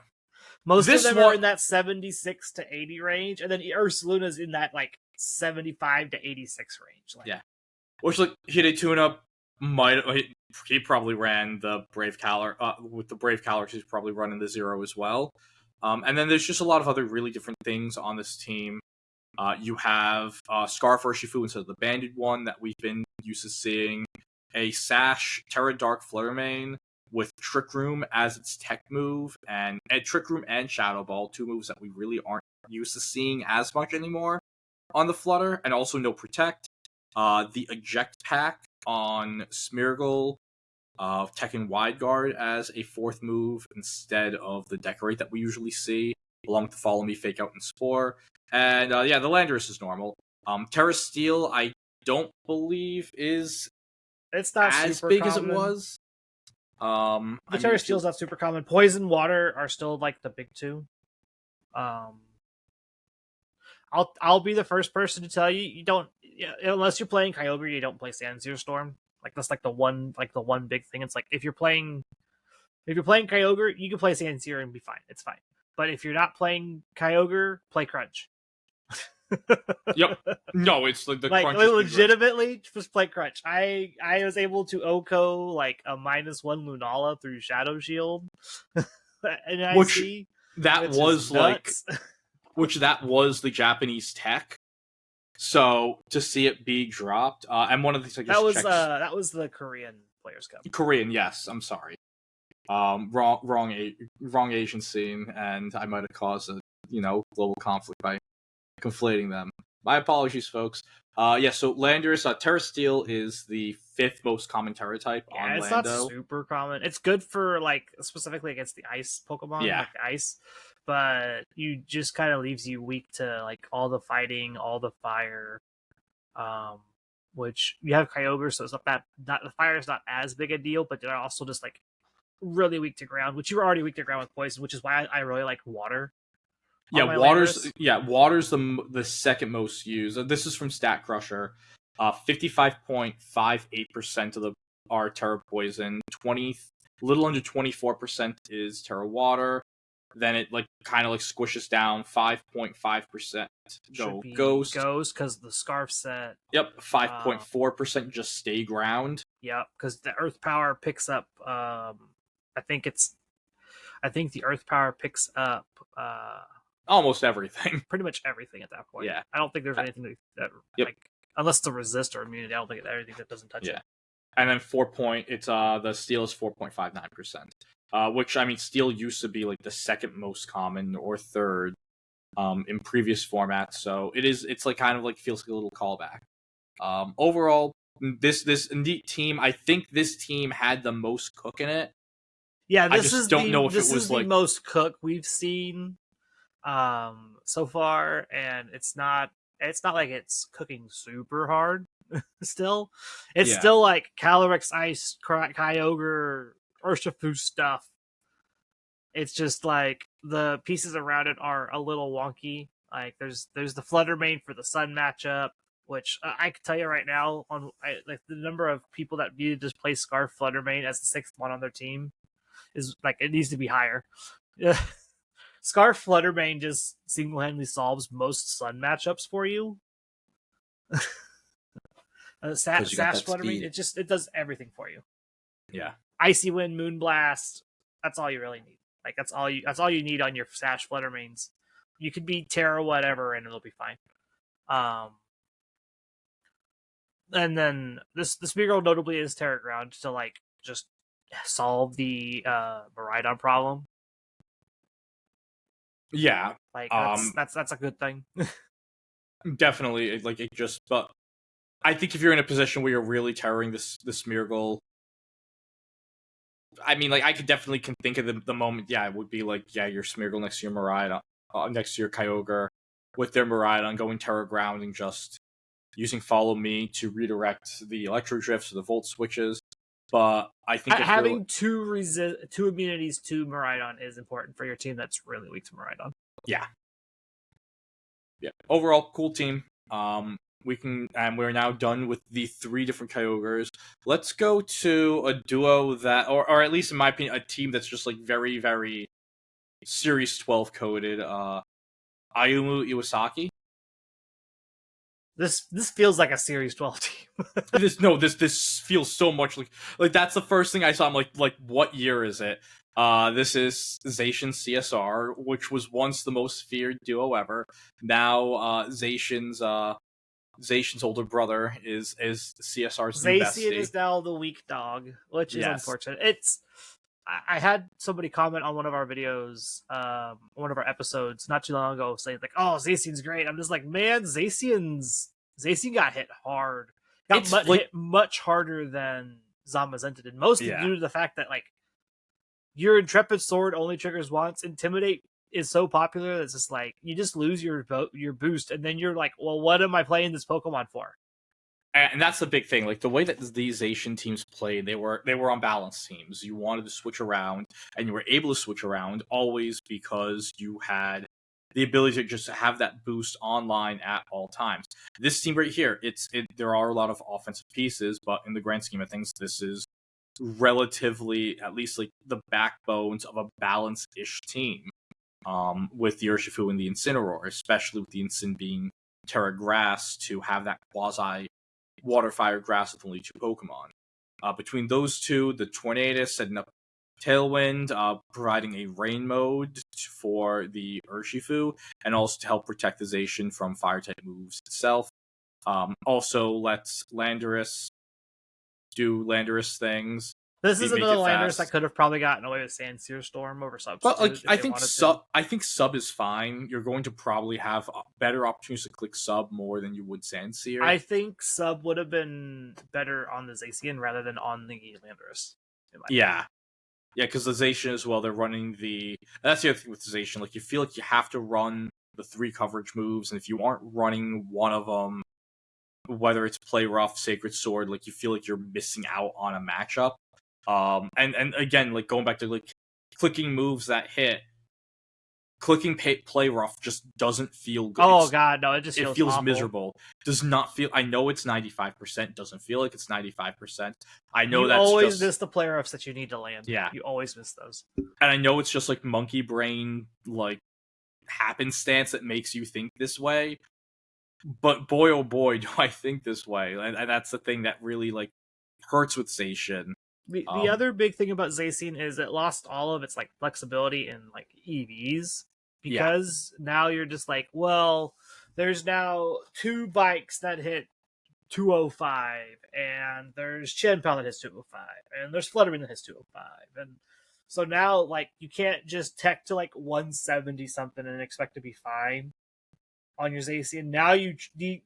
Most of them are in that 76 to 80 range, and then Ursaluna's in that 75 to 86 range. Which Hidetuna he probably ran the Brave Calyrex with the Brave Calyrex. He's probably running the 0 as well. And then there's just a lot of other really different things on this team. You have Scarf Urshifu instead of the Banded one that we've been used to seeing. A Sash Terra Dark Fluttermane with Trick Room as its tech move, and Trick Room and Shadow Ball, 2 moves that we really aren't used to seeing as much anymore on the Flutter, and also no Protect. The Eject Pack on Smeargle, Tekken Wide Guard as a 4th move instead of the Decorate that we usually see, along with the Follow Me, Fake Out, and Spore. And the Landorus is normal. Terra Steel, I don't believe it's not as big common as it was. The Terra Steel's not super common. Poison Water are still the big 2. I'll be the first person to tell you don't, unless you're playing Kyogre, you don't play Sandsear Storm. That's the one big thing. It's if you're playing Kyogre, you can play Sandsear and be fine. It's fine. But if you're not playing Kyogre, play Crunch. Yep. No, it's the Crunch. Legitimately, just play Crunch. I was able to OHKO a -1 Lunala through Shadow Shield. And that was the Japanese tech So to see it be dropped, and one of the things I just checked. That was the Korean Players Cup. Korean, yes. I'm sorry. Wrong Asian scene, and I might have caused a global conflict by conflating them. My apologies, folks. So Landorus, Terra Steel is the 5th most common Terra type on it's Lando. Not super common. It's good for specifically against the ice Pokemon, like ice, but you just kind of leaves you weak to all the fighting, all the fire. Which you have Kyogre, so it's not the fire is not as big a deal, but they're also just really weak to ground, which you were already weak to ground with poison, which is why I really like water. Water's the second most used. This is from Stat Crusher. 55.58% of are Terra Poison. Little under 24% is Terra Water. Then it kind of squishes down. 5.5% Ghost. Ghost, because the Scarf set. Yep, 5.4% just stay ground. Yep, because the Earth Power picks up. I think the Earth Power picks up almost everything. Pretty much everything at that point. Yeah, I don't think there's anything that unless it's a resist or immunity. I don't think anything that doesn't touch it. And then the Steel is 4.59%. Which, I mean, Steel used to be the second most common or third in previous formats, so it's kind of feels like a little callback. Overall, this Elite team, I think this team had the most cook in it. Yeah, this is the most cook we've seen so far, and it's not like it's cooking super hard. Still, it's still Calyrex, Ice, Kyogre, Urshifu stuff. It's just the pieces around it are a little wonky. There's the Flutter Mane for the Sun matchup, which I can tell you right now the number of people that needed to play Scarf Flutter Mane as the 6th one on their team is it needs to be higher. Scarf Flutter Mane just single-handedly solves most Sun matchups for you. Sash Flutter Mane, it does everything for you. Yeah. Icy Wind, Moonblast, that's all you really need. That's all you need on your Sash Flutter Manes. You could be Terra whatever and it'll be fine. And then this Smeargle notably is Terra Ground to just solve the Miraidon problem. Yeah. That's a good thing. Definitely, but I think if you're in a position where you're really terroring this Smeargle, I mean, I could definitely think of the moment. Yeah, it would be your Smeargle next to your Miraidon, next to your Kyogre, with their Miraidon going Terra Ground and just using Follow Me to redirect the Electro Drifts or the Volt Switches. But I think having two immunities to Miraidon is important for your team that's really weak to Miraidon. Yeah. Yeah. Overall, cool team. We're now done with the 3 different Kyogres. Let's go to a duo that, or at least in my opinion, a team that's just very, very Series 12 coded. Ayumu Iwasaki. This feels like a Series 12 team. This feels so much like that's the first thing I saw. I'm like, what year is it? This is Zacian CSR, which was once the most feared duo ever. Now, Zacian's older brother is CSR's new bestie. Zacian is now the weak dog, which is unfortunate. I had somebody comment on one of our videos, one of our episodes not too long ago, saying "Oh, Zacian's great." I'm just like, man, Zacian got hit hard. Hit much harder than Zamazenta did, mostly due to the fact that your Intrepid Sword only triggers once. Intimidate is so popular that it's just you just lose your boost, and then you're well, what am I playing this Pokemon for? And that's the big thing. The way that these Asian teams played, they were unbalanced teams. You wanted to switch around, and you were able to switch around always because you had the ability to just have that boost online at all times. This team right here, there are a lot of offensive pieces, but in the grand scheme of things, this is relatively, at least the backbones of a balanced-ish team. With the Urshifu and the Incineroar, especially with the Incin being Terra Grass to have that quasi Water Fire Grass with only 2 Pokemon. Between those two, the Tornadus setting up Tailwind, providing a rain mode for the Urshifu, and also to help protect the Zacian from Fire type moves itself. Also lets Landorus do Landorus things. This is Make another it Landorus fast. that could have probably gotten away with Sandsear Storm over Substitute. But like, if I they think wanted sub, to. I think sub is fine. You're going to probably have better opportunities to click sub more than you would Sandsear. I think sub would have been better on the Zacian rather than on the Landorus. Yeah, because the Zacian as well, they're running the. That's the other thing with the Zacian. Like, you feel like you have to run the 3 coverage moves, and if you aren't running one of them, whether it's Play Rough, Sacred Sword, like, you feel like you're missing out on a matchup. And again, like, going back to like clicking moves that hit, clicking Play Rough just doesn't feel good. Oh god, no! It feels awful. Miserable. Does not feel. I know it's 95%. Doesn't feel like it's 95%. I know you that's always miss the Play Roughs that you need to land. Yeah, you always miss those. And I know it's just like monkey brain, like happenstance that makes you think this way. But boy, oh boy, do I think this way, and that's the thing that really like hurts with Zacian. The other big thing about Zacian is it lost all of its like flexibility in like EVs because now you're just like, well, there's now 2 bikes that hit 205, and there's Chien-Pao that hits 205, and there's Flutterman that hits 205, and so now like you can't just tech to like 170 something and expect to be fine on your Zacian. Now the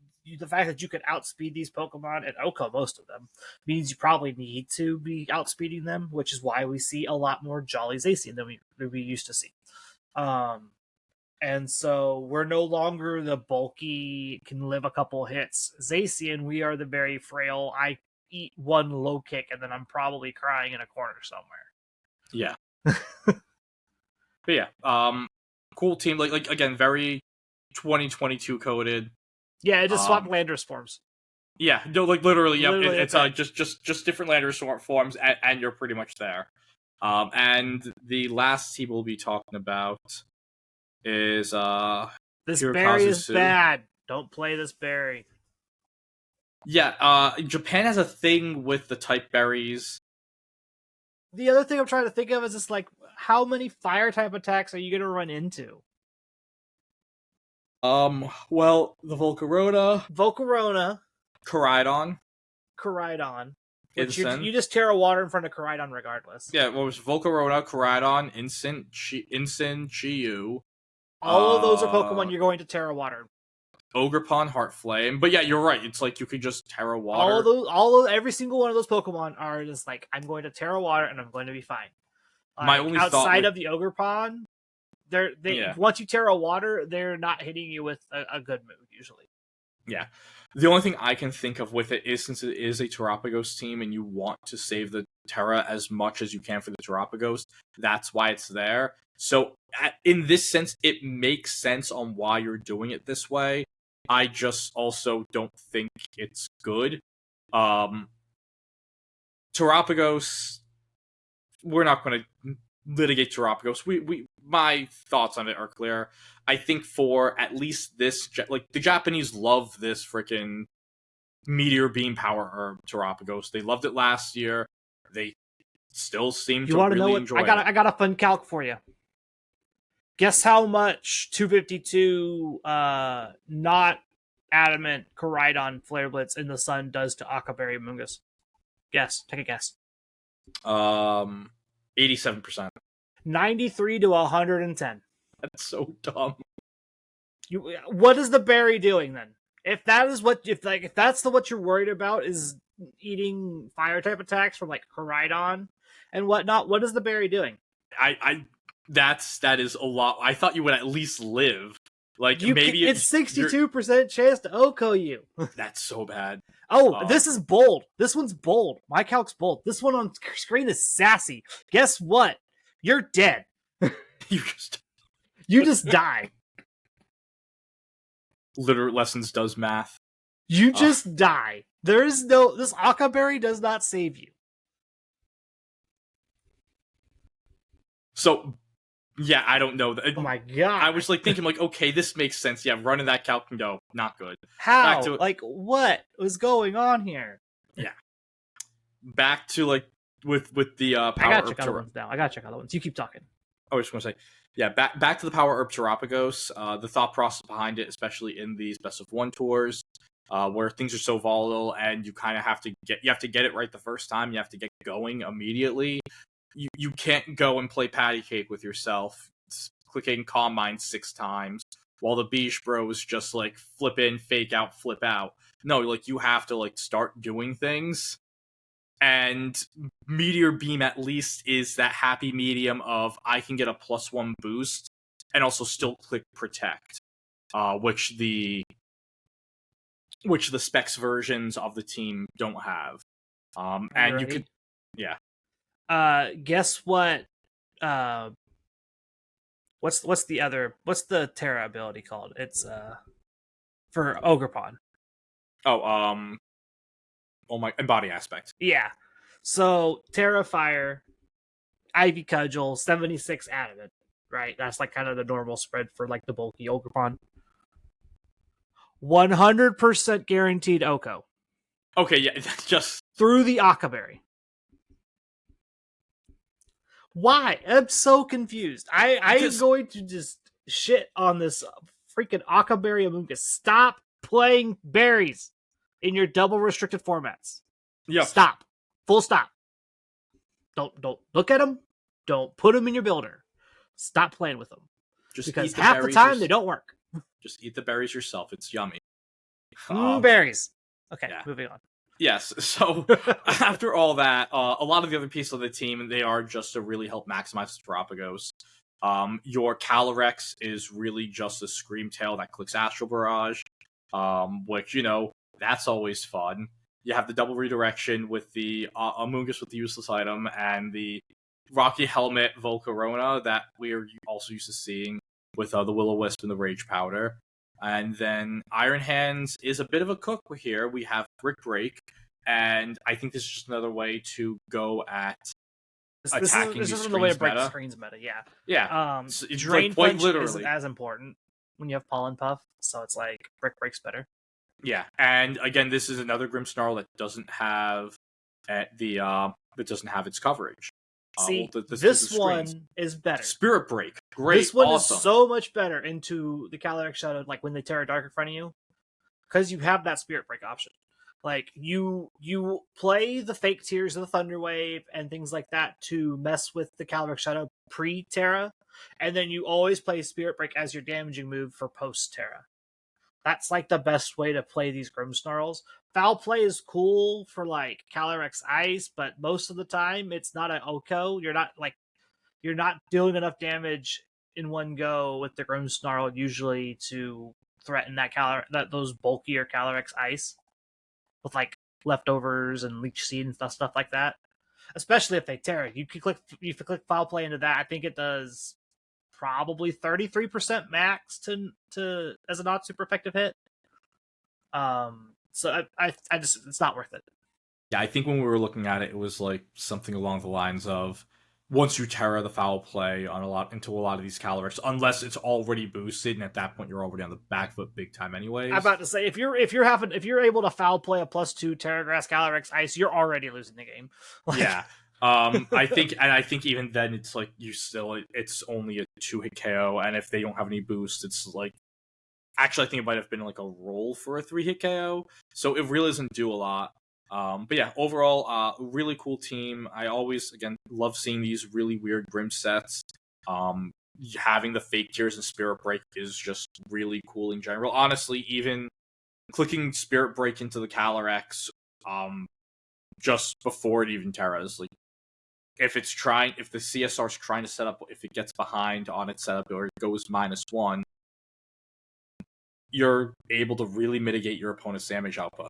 fact that you can outspeed these Pokemon, and Oko most of them, means you probably need to be outspeeding them, which is why we see a lot more Jolly Zacian than we used to see. And so we're no longer the bulky, can live a couple hits Zacian. We are the very frail, I eat 1 low kick and then I'm probably crying in a corner somewhere. Yeah. But yeah, cool team. Like again, very 2022 coded. Yeah, it just swapped Landorus forms. Yeah, no, like literally, yeah. Literally, It's just different Landorus forms, and you're pretty much there. And the last team we'll be talking about is this berry is bad. Don't play this berry. Yeah, Japan has a thing with the type berries. The other thing I'm trying to think of is just like, how many fire type attacks are you going to run into? Well, the Volcarona, Koraidon, you just Terra Water in front of Koraidon regardless. Yeah, what was Volcarona, Koraidon, Incin, Chiyu. All of those are Pokemon you're going to Terra Water. Ogerpon, Heartflame. But yeah, you're right. It's like you could just Terra Water. Every single one of those Pokemon are just like, I'm going to Terra Water and I'm going to be fine. My only outside of the Ogerpon, once you Terra Water, they're not hitting you with a good move usually. Yeah. The only thing I can think of with it is, since it is a Terrapagos team and you want to save the Terra as much as you can for the Terrapagos, that's why it's there. So in this sense, it makes sense on why you're doing it this way. I just also don't think it's good. Terrapagos, we're not going to litigate Terrapagos. My thoughts on it are clear. I think for at least this, like, the Japanese love this freaking Meteor Beam Power Herb Terrapagos. They loved it last year. They still seem to really enjoy it. I got a fun calc for you. Guess how much 252 not adamant Koraidon Flare Blitz in the sun does to Akaberry Mungus? Guess. Take a guess. 87%. 93 to 110. That's so dumb. What is the berry doing then? If that's what you're worried about is eating fire type attacks from like Koraidon and whatnot, what is the berry doing? That is a lot. I thought you would at least live. Like, maybe it's 62% chance to Oko you. That's so bad. This is bold. This one's bold. My calc's bold. This one on screen is sassy. Guess what? You're dead. You just die. Literate Lessons does math. You just die. This Akaberry does not save you. So, yeah, I don't know. Oh my god. I was like thinking, like, okay, this makes sense. Yeah, running that calc can go. Not good. How? What was going on here? Yeah. Back to, like, with the power I gotta check other ones now. I gotta check other ones. You keep talking. I was just gonna say, yeah, back to the Power Herb Terrapagos. The thought process behind it, especially in these best of one tours, where things are so volatile and you kind of have to get it right the first time. You have to get going immediately. You can't go and play patty cake with yourself, clicking Calm Mind 6 times while the Beach Bros just like flip in, fake out, flip out. No, like you have to like start doing things. And Meteor Beam at least is that happy medium of I can get a +1 boost and also still click Protect, which the specs versions of the team don't have. And you could, yeah. Guess what? What's the Terra ability called? It's for Ogerpon. Oh my, Embody Aspect. Yeah. So Terra Fire, Ivy Cudgel, 76 Adamant, right? That's like kind of the normal spread for like the bulky Ogerpon. 100% guaranteed Oko. Okay, yeah, just through the Akaberry. Why? I'm so confused. I'm going to just shit on this freaking Akaberry Amoonguss. Stop playing berries in your double restricted formats. Yeah. Stop. Full stop. Don't look at them. Don't put them in your builder. Stop playing with them. Just because half the time they don't work. Just eat the berries yourself. It's yummy. Berries. Okay, yeah. Moving on. Yes, so after all that, a lot of the other pieces of the team, they are just to really help maximize Terapagos. Your Calyrex is really just a Screamtail that clicks Astral Barrage, which, you know, that's always fun. You have the double redirection with the Amoonguss with the useless item, and the Rocky Helmet Volcarona that we're also used to seeing with the Will-O-Wisp and the Rage Powder. And then Iron Hands is a bit of a cook here. We have Brick Break, and I think this is just another way to go at attacking this these is the way to break meta. the screens meta, yeah. Yeah. It's Drain quite Punch literally isn't as important when you have Pollen Puff, so it's like Brick Break's better. Yeah, and again, this is another Grimmsnarl that doesn't have its coverage. See, this one is better. Spirit Break, great. This one awesome. is so much better into the Calyrex Shadow, like when they Terra Dark in front of you, because you have that Spirit Break option. Like you play the fake tears of the Thunder Wave and things like that to mess with the Calyrex Shadow pre-Terra, and then you always play Spirit Break as your damaging move for post-Terra. That's like the best way to play these Grimmsnarls. Foul Play is cool for like Calyrex Ice, but most of the time it's not an Oko. You're not doing enough damage in one go with the Grimmsnarl usually to threaten those bulkier Calyrex Ice with like leftovers and Leech Seed and stuff like that. Especially if they Terra. You can click Foul Play into that. I think it does probably 33% max to as a not super effective hit. So I just, it's not worth it. Yeah, I think when we were looking at it, it was like something along the lines of once you Terra the Foul Play into a lot of these Calyrex, unless it's already boosted, and at that point you're already on the back foot big time anyways. I'm about to say if you're able to Foul Play a +2 Terragrass Calyrex Ice, you're already losing the game. Yeah. I think even then it's like it's only a 2-hit KO, and if they don't have any boost, it's like actually I think it might have been like a roll for a 3-hit KO, so it really doesn't do a lot. But yeah, overall, really cool team. I always again love seeing these really weird Grim sets. Having the fake tears and Spirit Break is just really cool in general. Honestly, even clicking Spirit Break into the Calyrex, just before it even Terras, like if the CSR's trying to set up, if it gets behind on its setup or it goes -1, you're able to really mitigate your opponent's damage output.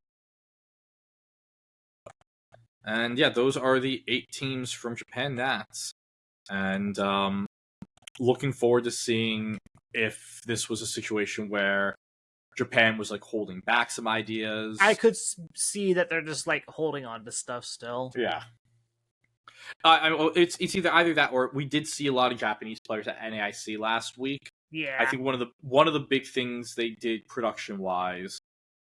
And yeah, those are the 8 teams from Japan Nats. And looking forward to seeing if this was a situation where Japan was like holding back some ideas. I could see that they're just like holding on to stuff still. Yeah. It's either that or we did see a lot of Japanese players at NAIC last week. Yeah. I think one of the big things they did production wise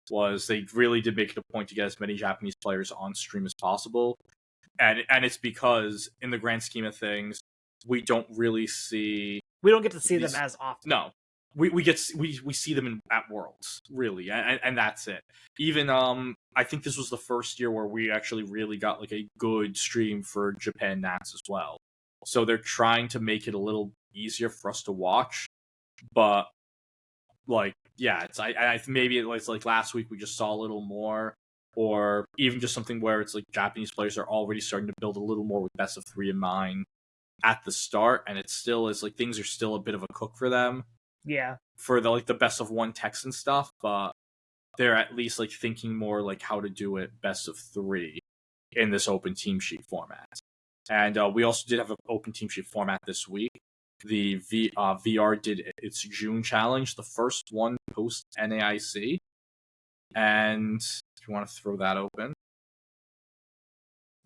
was they really did make it a point to get as many Japanese players on stream as possible. And it's because in the grand scheme of things, we don't get to see them as often. we see them at Worlds, really, and that's it. Even I think this was the first year where we actually really got like a good stream for Japan Nats as well. So they're trying to make it a little easier for us to watch, but like yeah, it's I maybe it was like last week we just saw a little more, or even just something where it's like Japanese players are already starting to build a little more with best of 3 in mind at the start, and it still is like things are still a bit of a cook for them. Yeah. For the like the best of 1 text and stuff, but they're at least like thinking more like how to do it best of 3 in this open team sheet format. And we also did have an open team sheet format this week. The VR did its June challenge, the first one post NAIC. And if you want to throw that open.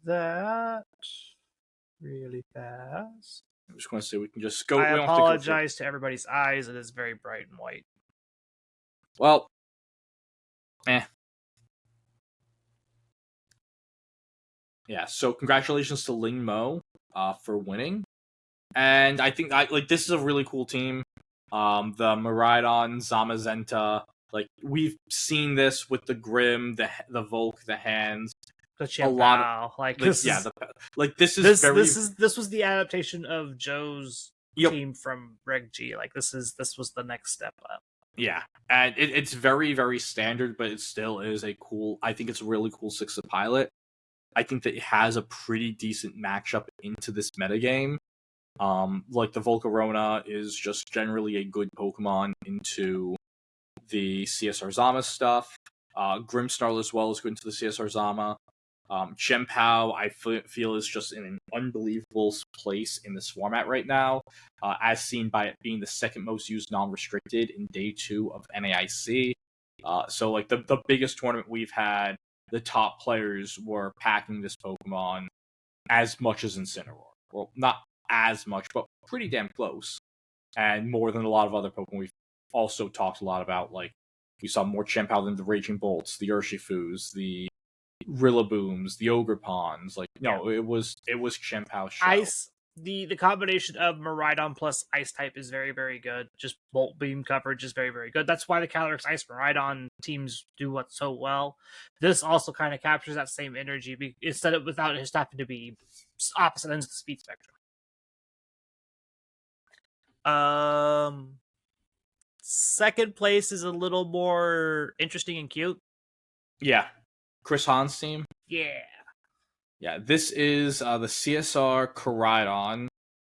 That really fast. I'm just going to say we can just go. I we don't apologize to everybody's eyes. It is very bright and white. Well, yeah. So congratulations to Ling Mo for winning, and I think this is a really cool team. The Miraidon, Zamazenta, like we've seen this with the Grim, the Volk, the Hands. A lot of this was the adaptation of Joe's team from Reg G. Like this was the next step up. Yeah, and it's very, very standard, but it still is a cool. I think it's a really cool 6 pilot. I think that it has a pretty decent matchup into this metagame. Like the Volcarona is just generally a good Pokemon into the CSR Zama stuff. Grimmsnarl as well is good into the CSR Zama. Chien-Pao, I feel, is just in an unbelievable place in this format right now, as seen by it being the second most used non-restricted in day 2 of NAIC. So, like, the biggest tournament we've had, the top players were packing this Pokemon as much as Incineroar. Well, not as much, but pretty damn close. And more than a lot of other Pokemon we've also talked a lot about. Like, we saw more Chien-Pao than the Raging Bolts, the Urshifus, the Rillabooms, the Ogrepons, it was Chien-Pao's show. Ice, the combination of Miraidon plus Ice type is very, very good. Just Bolt Beam coverage is very, very good. That's why the Calyrex Ice Miraidon teams do what so well. This also kind of captures that same energy without it just having to be opposite ends of the speed spectrum. Second place is a little more interesting and cute. Yeah. Chris Hahn's team? Yeah. Yeah, this is the CSR Koraidon,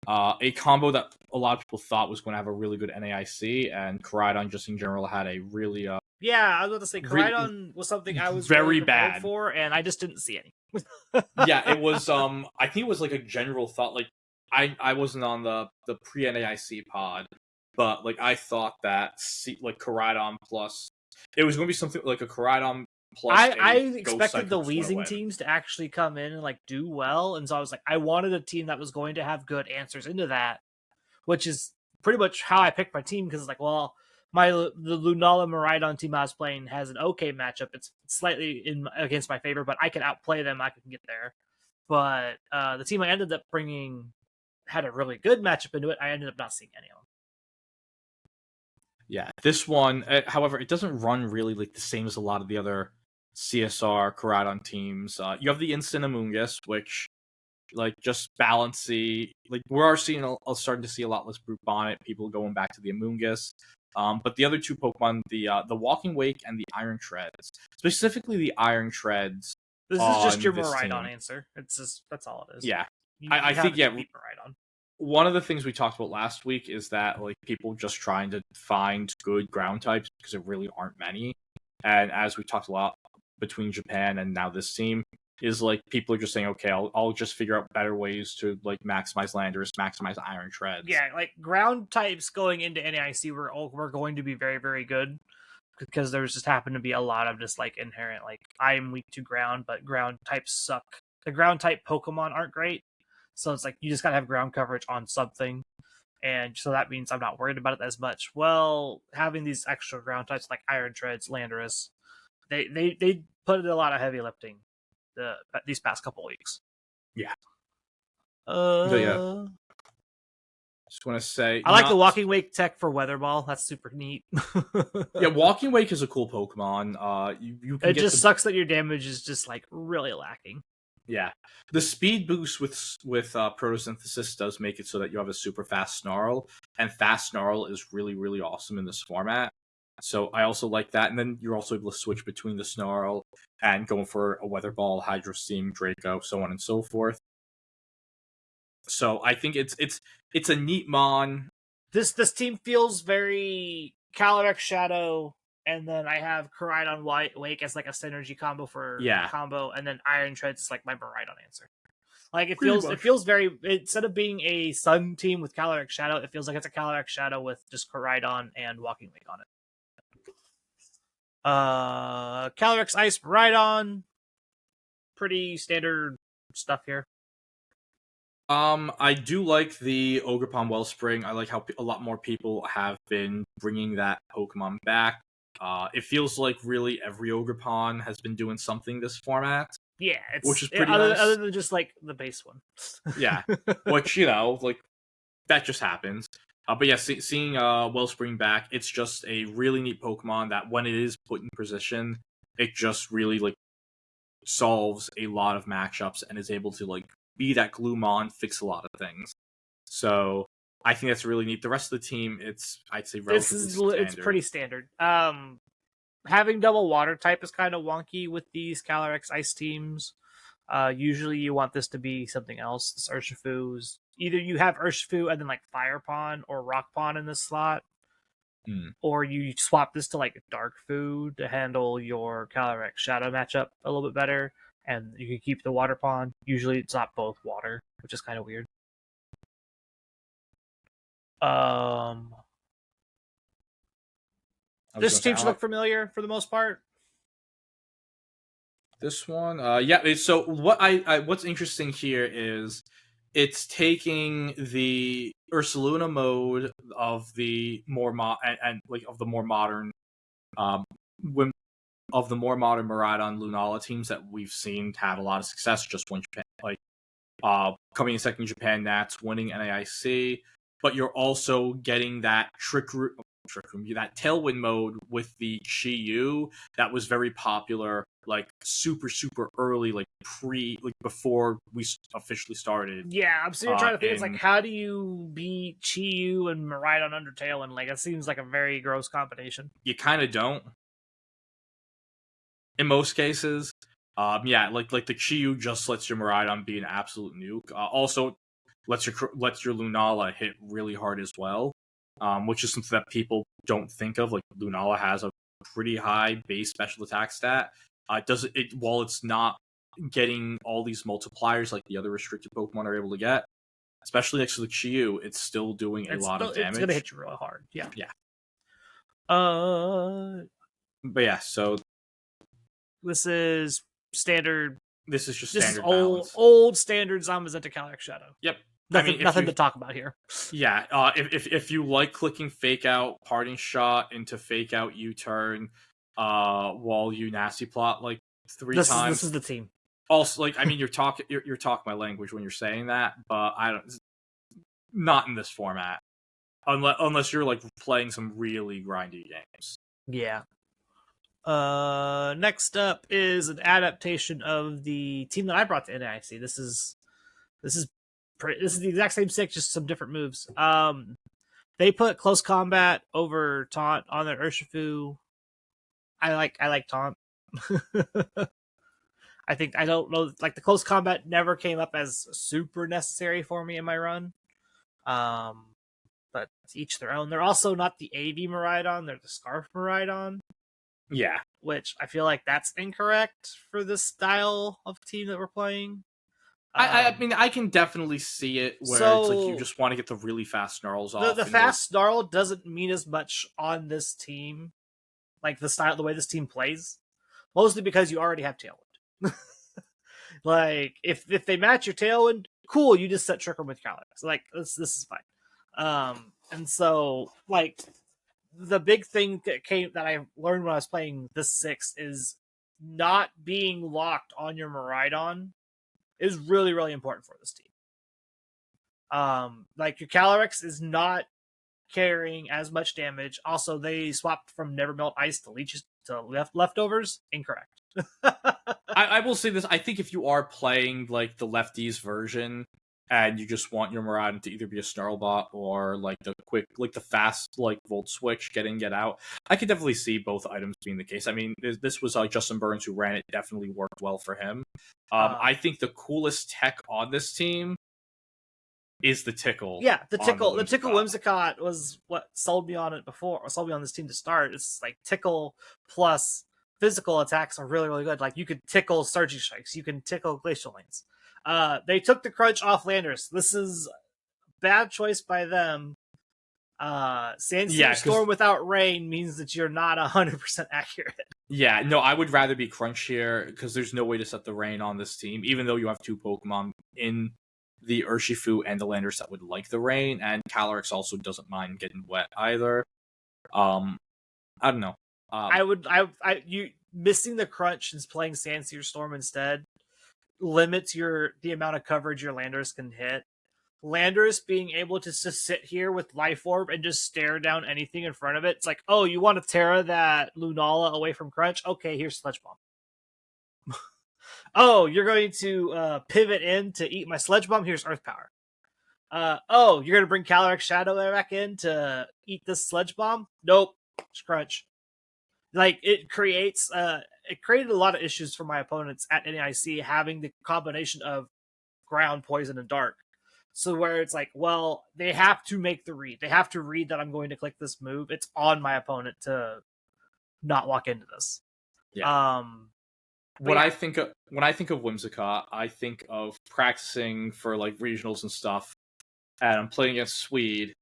a combo that a lot of people thought was going to have a really good NAIC, and Koraidon just in general had a really... yeah, I was about to say, Koraidon was something I was very really bad for, and I just didn't see any. Yeah, it was, I think it was like a general thought, like, I wasn't on the pre-NAIC pod, but like I thought that like Koraidon plus... It was going to be something like a Koraidon plus I expected the Weezing teams to actually come in and like do well, and so I was like, I wanted a team that was going to have good answers into that, which is pretty much how I picked my team, because it's like, well, the Lunala Miraidon team I was playing has an okay matchup. It's slightly against my favor, but I can outplay them. I can get there. But the team I ended up bringing had a really good matchup into it. I ended up not seeing any of them. Yeah, this one, however, it doesn't run really like the same as a lot of the other CSR Koraidon teams. You have the Incineroar, which, like, just balancy. Like, we're starting to see a lot less Brute Bonnet, people going back to the Amoonguss. But the other 2 Pokemon, the Walking Wake and the Iron Treads, specifically the Iron Treads. This is just your Miraidon answer. It's just, that's all it is. Yeah, I think Miraidon. One of the things we talked about last week is that like people just trying to find good ground types because there really aren't many. And as we talked a lot between Japan and now this team, is like people are just saying, okay, I'll just figure out better ways to like maximize Landorus, maximize Iron Treads. Yeah, like ground types going into NAIC were going to be very, very good, because there's just happened to be a lot of just like inherent, like, I am weak to ground, but ground types suck. The ground type Pokemon aren't great. So it's like, you just gotta have ground coverage on something. And so that means I'm not worried about it as much. Well, having these extra ground types like Iron Treads, Landorus, they put in a lot of heavy lifting these past couple weeks. Yeah. Yeah. Just want to say, I like the Walking Wake tech for Weather Ball. That's super neat. Yeah, Walking Wake is a cool Pokemon. You can it just sucks that your damage is just like really lacking. Yeah, the speed boost with Protosynthesis does make it so that you have a super fast Snarl, and fast Snarl is really really awesome in this format. So I also like that, and then you're also able to switch between the Snarl and going for a Weather Ball, Hydro Steam, Draco, so on and so forth. So I think it's a neat mon. This team feels very Calyrex Shadow, and then I have Koraidon Wake as like a synergy combo for combo, and then Iron Treads is like my Miraidon answer. Like it feels very, instead of being a Sun team with Calyrex Shadow, it feels like it's a Calyrex Shadow with just Koraidon and Walking Wake on it. Calyrex Ice Miraidon, pretty standard stuff here. I do like the Ogerpon Wellspring. I like how a lot more people have been bringing that Pokemon back. It feels like really every Ogerpon has been doing something this format. Yeah, which is pretty nice. Other than just like the base one. Yeah, which like that just happens. But yeah, seeing Wellspring back, it's just a really neat Pokemon that when it is put in position, it just really like solves a lot of matchups and is able to like be that Gloomon, fix a lot of things. So I think that's really neat. The rest of the team, I'd say relatively standard. It's pretty standard. Having double water type is kind of wonky with these Calyrex Ice teams. Usually you want this to be something else. This Urshifu's either you have Urshifu and then like Fire Pond or Rock Pond in this slot, or you swap this to like Dark Food to handle your Calyrex Shadow matchup a little bit better, and you can keep the Water Pond. Usually it's not both water, which is kind of weird. This team should look familiar for the most part. This one, yeah. So what's interesting here is it's taking the Ursaluna mode of the more of the more modern, of the more modern Miraidon Lunala teams that we've seen have a lot of success. Just when Japan, coming in second, Japan Nats winning NAIC, but you're also getting that Trick Room, that Tailwind mode with the Chi-Yu that was very popular, like super early, like before we officially started. Yeah, I'm still trying to think. It's like, how do you beat Chi-Yu and Miraidon under Tailwind? Like, it seems like a very gross combination. You kind of don't. In most cases, yeah, like the Chi-Yu just lets your Miraidon be an absolute nuke. Also, lets your Lunala hit really hard as well. Which is something that people don't think of. Like Lunala has a pretty high base special attack stat. While it's not getting all these multipliers like the other restricted Pokemon are able to get, especially next to the Chi-Yu, it's still doing a lot of damage. It's gonna hit you real hard. Yeah. But yeah, so this is standard. This is just standard. This is old standard Zamazenta Calyrex Shadow. Yep. Nothing to talk about here. Yeah, if you like clicking Fake Out Parting Shot into Fake Out U-Turn, while you nasty plot like three times. This is the team. Also, like, I mean, you're talking my language when you're saying that, but not in this format, unless you're like playing some really grindy games. Yeah. Next up is an adaptation of the team that I brought to NAIC. This is the exact same stick, just some different moves. They put Close Combat over Taunt on their Urshifu. I like Taunt. I don't know, like the Close Combat never came up as super necessary for me in my run. But each their own. They're also not the AV Miraidon, they're the Scarf Miraidon. Yeah. Which I feel like that's incorrect for this style of team that we're playing. I mean, I can definitely see it where it's like you just want to get the really fast snarls off. The fast snarl doesn't mean as much on this team, like the way this team plays, mostly because you already have Tailwind. Like if they match your Tailwind, cool, you just set Trick Room with Calyrex. Like this is fine. And so like the big thing that I learned when I was playing this 6 is not being locked on your Miraidon is really, really important for this team. Like your Calyrex is not carrying as much damage. Also, they swapped from Nevermelt Ice to Leeches to leftovers. Incorrect. I will say this. I think if you are playing like the lefties version and you just want your Miraidon to either be a Snarlbot or like the fast like Volt Switch, get in, get out, I could definitely see both items being the case. I mean, this was Justin Burns who ran it. Definitely worked well for him. I think the coolest tech on this team is the Tickle. Yeah, the Tickle Whimsicott was what sold me on it before, or sold me on this team to start. It's like Tickle plus physical attacks are really, really good. Like you could Tickle Surging Strikes, you can Tickle Glacial Lanes. They took the crunch off Landers. This is bad choice by them. Storm without rain means that you're not 100% accurate. Yeah, no, I would rather be crunch here because there's no way to set the rain on this team, even though you have two Pokemon in the Urshifu and the Landers that would like the rain, and Calyrex also doesn't mind getting wet either. I don't know. You missing the crunch and playing Sandsear Storm instead limits the amount of coverage your Landers can hit. Landers being able to just sit here with Life Orb and just stare down anything in front of it. It's like, oh, you want to Terra that Lunala away from crunch? Okay, here's Sludge Bomb. Oh, you're going to pivot in to eat my Sludge Bomb? Here's Earth Power. Oh, you're going to bring Calyrex Shadow back in to eat this Sludge Bomb? Nope. It's crunch. Like, it created a lot of issues for my opponents at NAIC having the combination of ground, poison, and dark. So where it's like, well, they have to make the read. They have to read that I'm going to click this move. It's on my opponent to not walk into this. Yeah. When I think of Whimsicott, I think of practicing for like regionals and stuff, and I'm playing against Swede,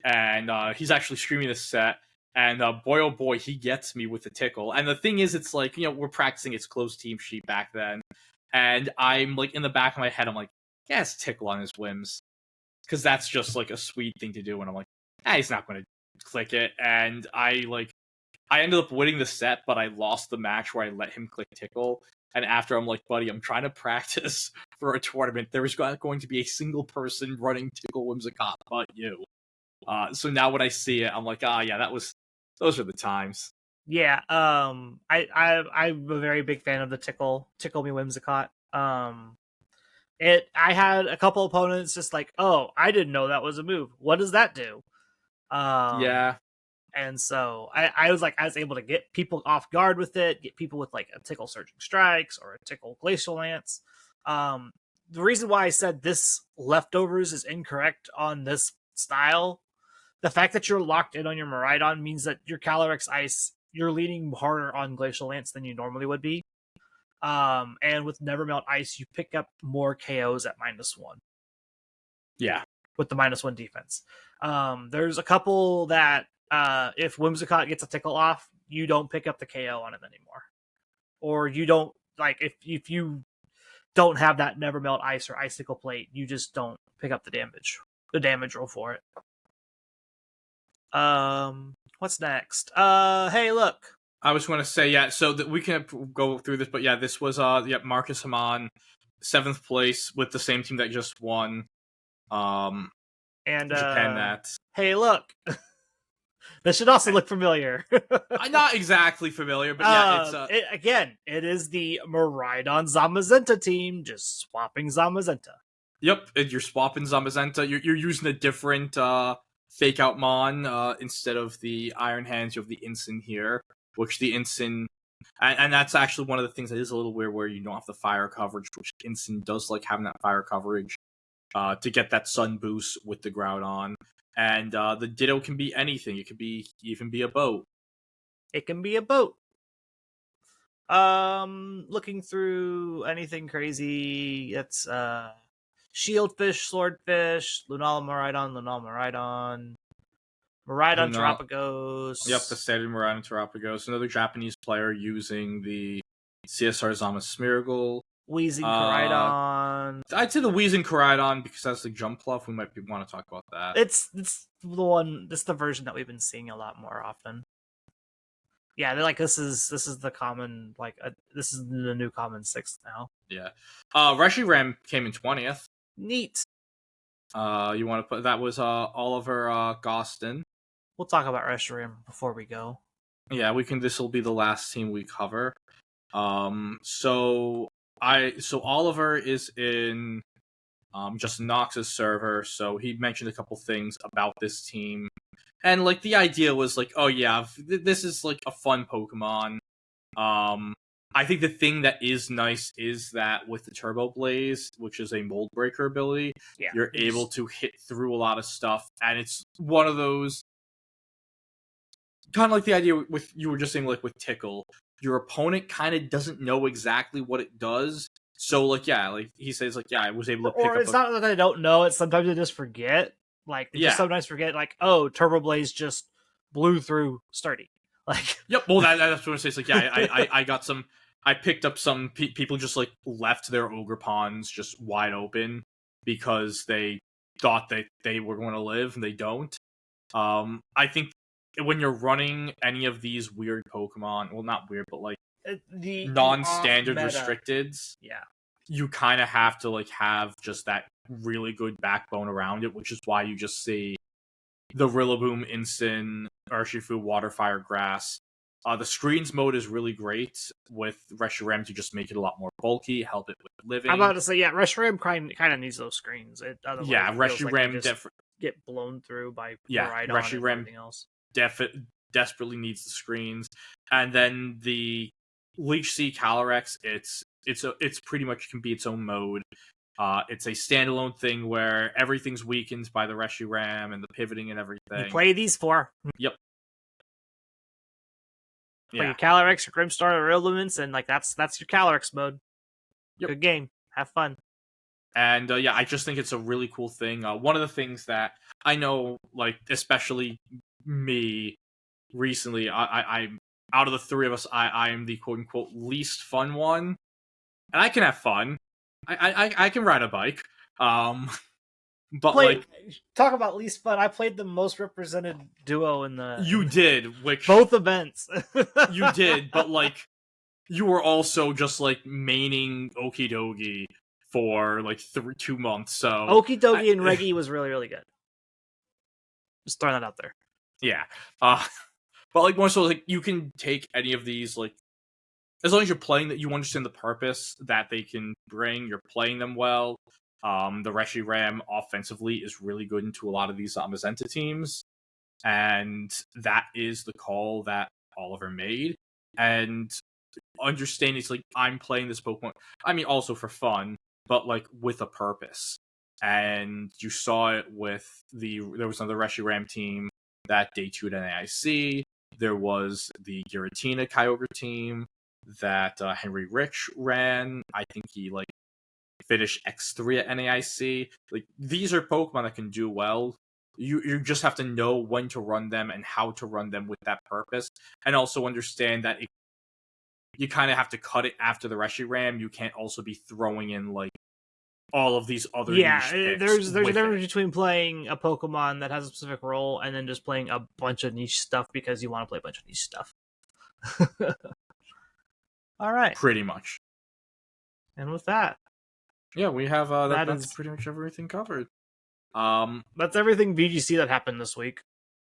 and he's actually streaming this set, and boy oh boy, he gets me with the Tickle. And the thing is, it's like, we're practicing its closed team sheet back then, and I'm like in the back of my head, I'm like, yeah, it's Tickle on his whims, because that's just like a Swede thing to do, and I'm like, he's not going to click it, and I ended up winning the set, but I lost the match where I let him click Tickle. And after, I'm like, buddy, I'm trying to practice for a tournament. There is going to be a single person running Tickle Whimsicott but you. So now when I see it, I'm like, yeah, those are the times. Yeah, I'm a very big fan of the Tickle Me Whimsicott. I had a couple opponents just like, oh, I didn't know that was a move. What does that do? Yeah. And so I was able to get people off guard with it, get people with like a Tickle Surging Strikes or a Tickle Glacial Lance. The reason why I said this leftovers is incorrect on this style, the fact that you're locked in on your Miraidon means that your Calyrex Ice, you're leaning harder on Glacial Lance than you normally would be. And with Nevermelt Ice, you pick up more KOs at -1. Yeah. With the -1 defense. There's a couple that if Whimsicott gets a Tickle off, you don't pick up the KO on it anymore. Or you don't, like, if you don't have that Nevermelt Ice or Icicle Plate, you just don't pick up the damage roll for it. What's next? Hey, look. I was going to say, yeah, so that we can go through this, but yeah, this was Marcus Haman, 7th place with the same team that just won. And Japan Nats. Hey, look. This should also look familiar. I'm not exactly familiar, but yeah, it is the Miraidon Zamazenta team, just swapping Zamazenta. Yep, you're swapping Zamazenta. You're using a different fake out Mon instead of the Iron Hands. You have the Incin here, which the Incin, and that's actually one of the things that is a little weird, where you don't have the fire coverage, which Incin does like having that fire coverage to get that sun boost with the Groudon. And the Ditto can be anything. It could even be a boat. It can be a boat. Looking through anything crazy, it's Shieldfish, Swordfish, Lunala Miraidon, Terapagos. Yep, the standard Miraidon Terapagos. Another Japanese player using the CSR Zama Smeargle. Wheezing Koraidon. I'd say the Wheezing Koraidon because that's the jump fluff. We might want to talk about that. It's the one. This is the version that we've been seeing a lot more often. Yeah, they're like, this is the common, this is the new common 6th now. Yeah. Reshiram came in 20th. Neat. You want to put that was Oliver Gostin. We'll talk about Reshiram before we go. Yeah, we can. This will be the last team we cover. So Oliver is in Justin Knox's server, so he mentioned a couple things about this team, and like the idea was like, oh yeah, this is like a fun Pokemon. I think the thing that is nice is that with the Turbo Blaze, which is a mold breaker ability, you're able to hit through a lot of stuff, and it's one of those kind of like the idea with you were just saying, like with Tickle, your opponent kind of doesn't know exactly what it does. So like like he says like I was able to pick up. Or it's not that they don't know it. Sometimes they just forget. Like they just sometimes forget. Like Turbo Blaze just blew through Sturdy. Like yep. Well, that's what I say. It's like I got some. I picked up some people just like left their ogre ponds just wide open because they thought that they were going to live and they don't. I think when you're running any of these weird Pokemon, well, not weird, but like the non-standard restricteds, you kind of have to like have just that really good backbone around it, which is why you just see the Rillaboom, Incin, Urshifu, Water, Fire, Grass. The screens mode is really great with Reshiram to just make it a lot more bulky, help it with living. I'm about to say, Reshiram kind of needs those screens. Reshiram get blown through by Reshiram and everything else. Desperately needs the screens, and then the Leech Seed Calyrex. It's pretty much can be its own mode. It's a standalone thing where everything's weakened by the Reshiram and the pivoting and everything. You play these four. Yep. Play your Calyrex, your Grimstar, or Illuments, and like that's your Calyrex mode. Yep. Good game. Have fun. And I just think it's a really cool thing. One of the things that I know, like especially me, recently, I'm out of the three of us, I am the quote unquote least fun one, and I can have fun. I can ride a bike. But talk about least fun. I played the most represented duo in the. You did, which both events. You did, but like you were also just like maining Okidogi for like 2 months. So Okidogi and Reggie was really really good. Just throwing that out there. Yeah, but like more so like you can take any of these like as long as you're playing that you understand the purpose that they can bring. You're playing them well. The Reshiram offensively is really good into a lot of these Zamazenta teams, and that is the call that Oliver made. And understanding it's like I'm playing this Pokemon, I mean also for fun, but like with a purpose. And you saw it with there was another Reshiram team that debuted at NAIC. There was the Giratina Kyogre team that Henry Rich ran. I think he like finish X3 at NAIC. Like these are Pokemon that can do well. You just have to know when to run them and how to run them with that purpose, and also understand that you kind of have to cut it after the Reshiram. You can't also be throwing in like all of these other niche picks. There's a difference between playing a Pokemon that has a specific role and then just playing a bunch of niche stuff because you want to play a bunch of niche stuff. All right, pretty much. And with that. Yeah, we have that's pretty much everything covered. That's everything VGC that happened this week.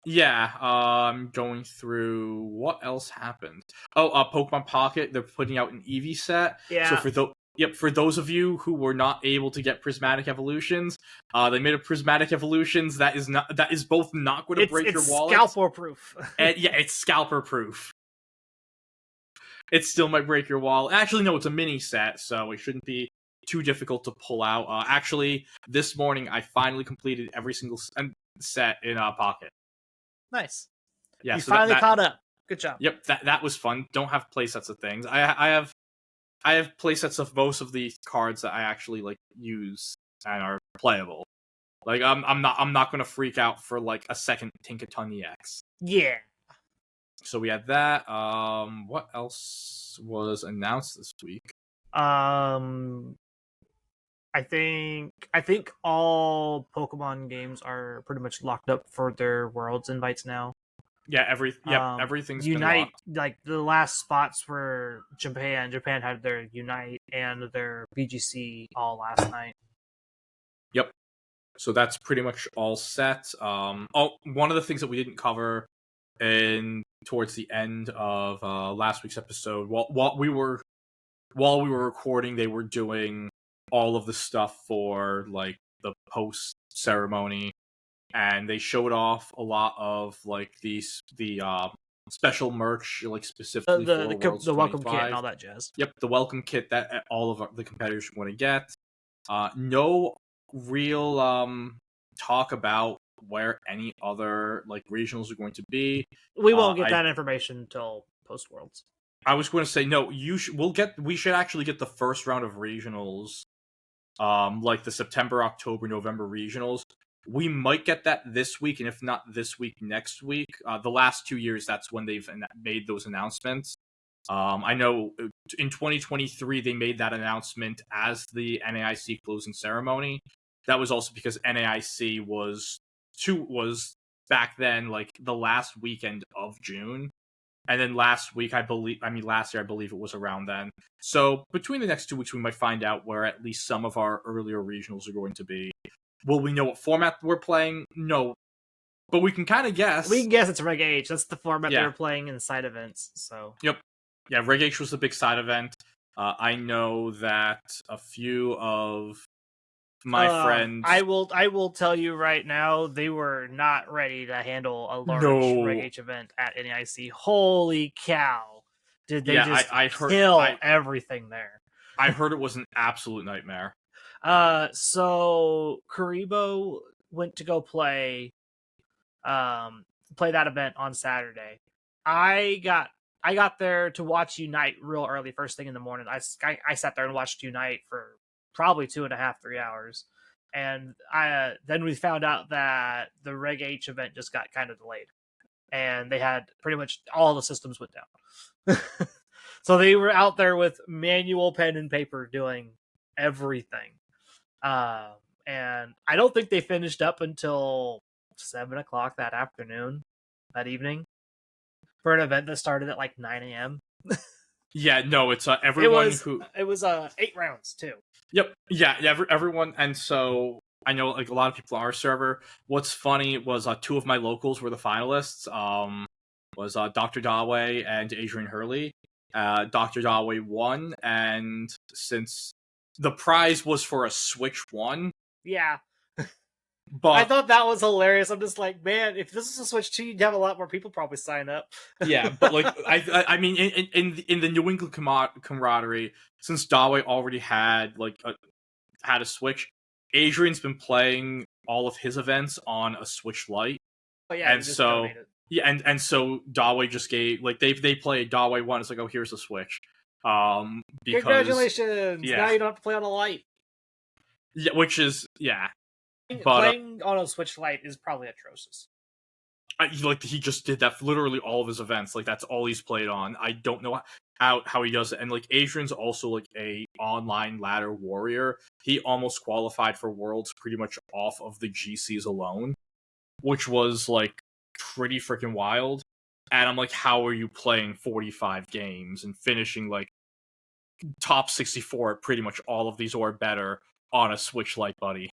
Yeah, I'm going through what else happened. Pokemon Pocket, they're putting out an Eevee set. Yeah. So for those of you who were not able to get Prismatic Evolutions, they made a Prismatic Evolutions that is both not going to break your wallet. It's scalper proof. And it's scalper proof. It still might break your wallet. Actually, no, it's a mini set, so it shouldn't be too difficult to pull out. Actually, this morning I finally completed every single set in Pocket. Nice. Yeah, you finally caught up. Good job. Yep, that was fun. Don't have playsets of things. I have playsets of most of the cards that I actually like use and are playable. Like I'm not gonna freak out for like a second Tinkaton EX. Yeah. So we had that. What else was announced this week? I think all Pokemon games are pretty much locked up for their Worlds invites now. Yeah, everything's Unite. Like the last spots were Japan. Japan had their Unite and their VGC all last night. Yep. So that's pretty much all set. One of the things that we didn't cover towards the end of last week's episode, while we were recording, they were doing all of the stuff for like the post ceremony, and they showed off a lot of like the special merch, like specifically for Worlds the welcome 25. kit and all that jazz. Yep, the welcome kit that all of the competitors want to get. No real talk about where any other like regionals are going to be. We won't get that information until post Worlds. I was going to say no. We should actually get the first round of regionals, like the September, October, November regionals. We might get that this week, and if not this week, next week. The last 2 years, that's when they've made those announcements. I know in 2023 they made that announcement as the NAIC closing ceremony. That was also because NAIC was back then like the last weekend of June, and then last year I believe it was around then. So between the next 2 weeks, we might find out where at least some of our earlier regionals are going to be. Will we know what format we're playing? No. But we can kind of guess. We can guess it's Reg H. That's the format they were playing in side events. So. Yep. Yeah, Reg H was the big side event. I know that a few of my friends... I will tell you right now, they were not ready to handle a large Reg H event at NAIC. Holy cow. Did they kill everything there. I heard it was an absolute nightmare. So Karibo went to go play that event on Saturday. I got there to watch Unite real early, first thing in the morning. I sat there and watched Unite for probably 2.5, 3 hours. And then we found out that the Reg H event just got kind of delayed. And they had pretty much all the systems went down. So they were out there with manual pen and paper doing everything. And I don't think they finished up until 7 o'clock that evening, for an event that started at like 9 a.m. Yeah, no, it's everyone It was 8 rounds too. Yep. Yeah, everyone. And so I know like a lot of people on our server. What's funny was 2 of my locals were the finalists. Was Dr. Dawe and Adrian Hurley. Dr. Dawe won, and since the prize was for a Switch 1. Yeah. But I thought that was hilarious. I'm just like, man, if this was a Switch 2, you'd have a lot more people probably sign up. Yeah, but like I mean, in the New England camaraderie, since Dawe already had a Switch, Adrian's been playing all of his events on a Switch Lite. Oh yeah, and so and so Dawe just gave they played Dawe 1. It's like, oh, here's a Switch. Because, congratulations! Yeah. Now you don't have to play on a Lite. Yeah, which is But, playing on a Switch Lite is probably atrocious. He just did that for literally all of his events. Like, that's all he's played on. I don't know how he does it. And like, Adrian's also like a online ladder warrior. He almost qualified for Worlds pretty much off of the GCs alone, which was like pretty freaking wild. And I'm like, how are you playing 45 games and finishing like top 64 at pretty much all of these or better on a Switch Lite, buddy?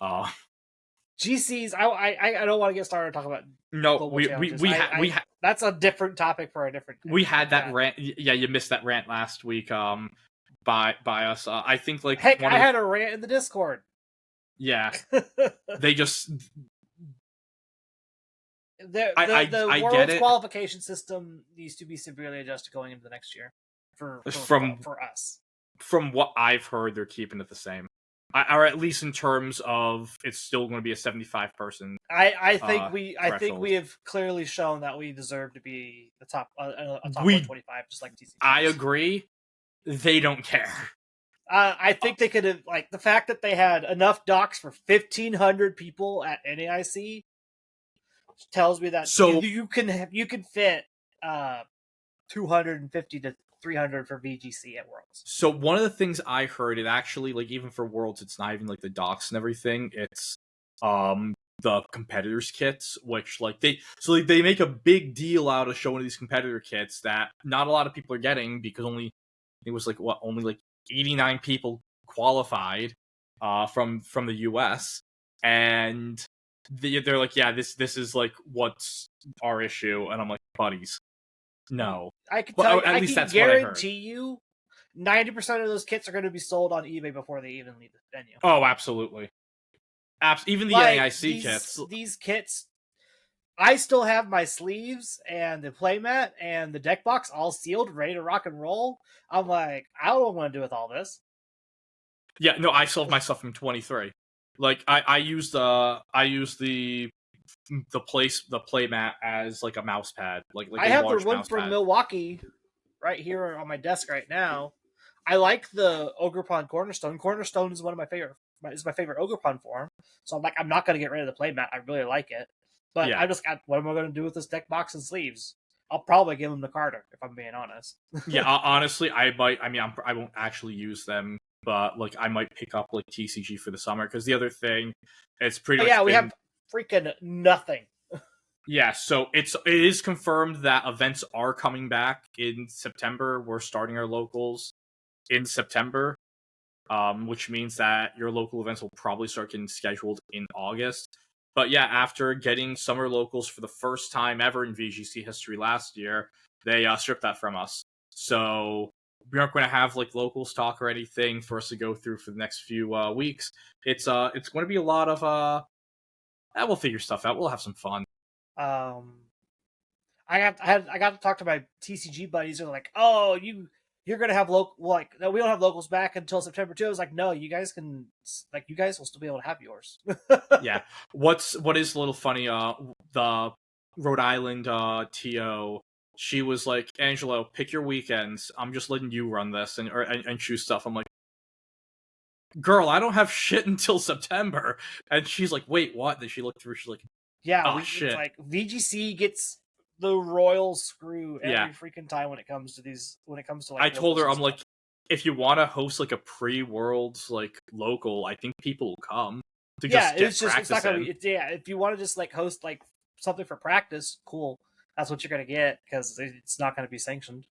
GCs, I don't want to get started talking about we that's a different topic for a different day. We had that rant. Yeah, you missed that rant last week by us. I think like heck, I had a rant in the Discord. Yeah. They just the World's qualification system needs to be severely adjusted going into the next year for us. From what I've heard, they're keeping it the same. Or at least in terms of it's still going to be a 75 person. I think we have clearly shown that we deserve to be a top 125, just like TCG. I agree. They don't care. I think they could have, like, the fact that they had enough docs for 1,500 people at NAIC tells me that you can fit 250 to 300 for VGC at Worlds. So one of the things I heard, it actually, like, even for Worlds, it's not even like the docs and everything. It's the competitors kits, which like they make a big deal out of showing these competitor kits that not a lot of people are getting because only 89 people qualified from the US. and they're like, yeah, this is like what's our issue, and I'm like, buddies, no. I can tell you, at I least can that's what I heard. guarantee you, 90% of those kits are going to be sold on eBay before they even leave the venue. Oh, absolutely. Even the Like, NAIC kits. These kits, I still have my sleeves and the playmat and the deck box all sealed, ready to rock and roll. I'm like, I don't know what I'm going to do with all this. Yeah, no, I still have my stuff from 23. Like, I use the playmat as like a mouse pad. Like I a have the large one mouse from pad. Milwaukee right here on my desk right now. I like the Ogerpon Cornerstone. Cornerstone is one of my favorite. Is my favorite Ogerpon form. So I'm like, I'm not going to get rid of the playmat. I really like it. But Yeah. I just got, what am I going to do with this deck box and sleeves? I'll probably give them to Carter if I'm being honest. Yeah, honestly, I might. I mean, I won't actually use them, but like I might pick up like TCG for the summer because the other thing, it's pretty. Yeah, we have freaking nothing. Yeah, so it is confirmed that events are coming back in September. We're starting our locals in September, which means that your local events will probably start getting scheduled in August. But yeah, after getting summer locals for the first time ever in VGC history last year, they stripped that from us. So we aren't going to have like locals talk or anything for us to go through for the next few weeks. It's going to be a lot of we'll figure stuff out. We'll have some fun. I got to talk to my TCG buddies. They're like, "Oh, you're gonna have local, like, no, we don't have locals back until September 2." I was like, "No, you guys can, like, you guys will still be able to have yours." Yeah. What is a little funny? The Rhode Island TO, she was like, "Angelo, pick your weekends. I'm just letting you run this and choose stuff." I'm like, "Girl, I don't have shit until September." And she's like, "Wait, what?" Then she looked through. She's like, Yeah, shit. It's like VGC gets the royal screw every Yeah. freaking time when it comes to these. When it comes to, like, I told her, I'm stuff. like, if you want to host like a pre-worlds like local, I think people will come to just get practice. It's not gonna be. Yeah, if you want to just like host like something for practice, cool. That's what you're gonna get because it's not gonna be sanctioned.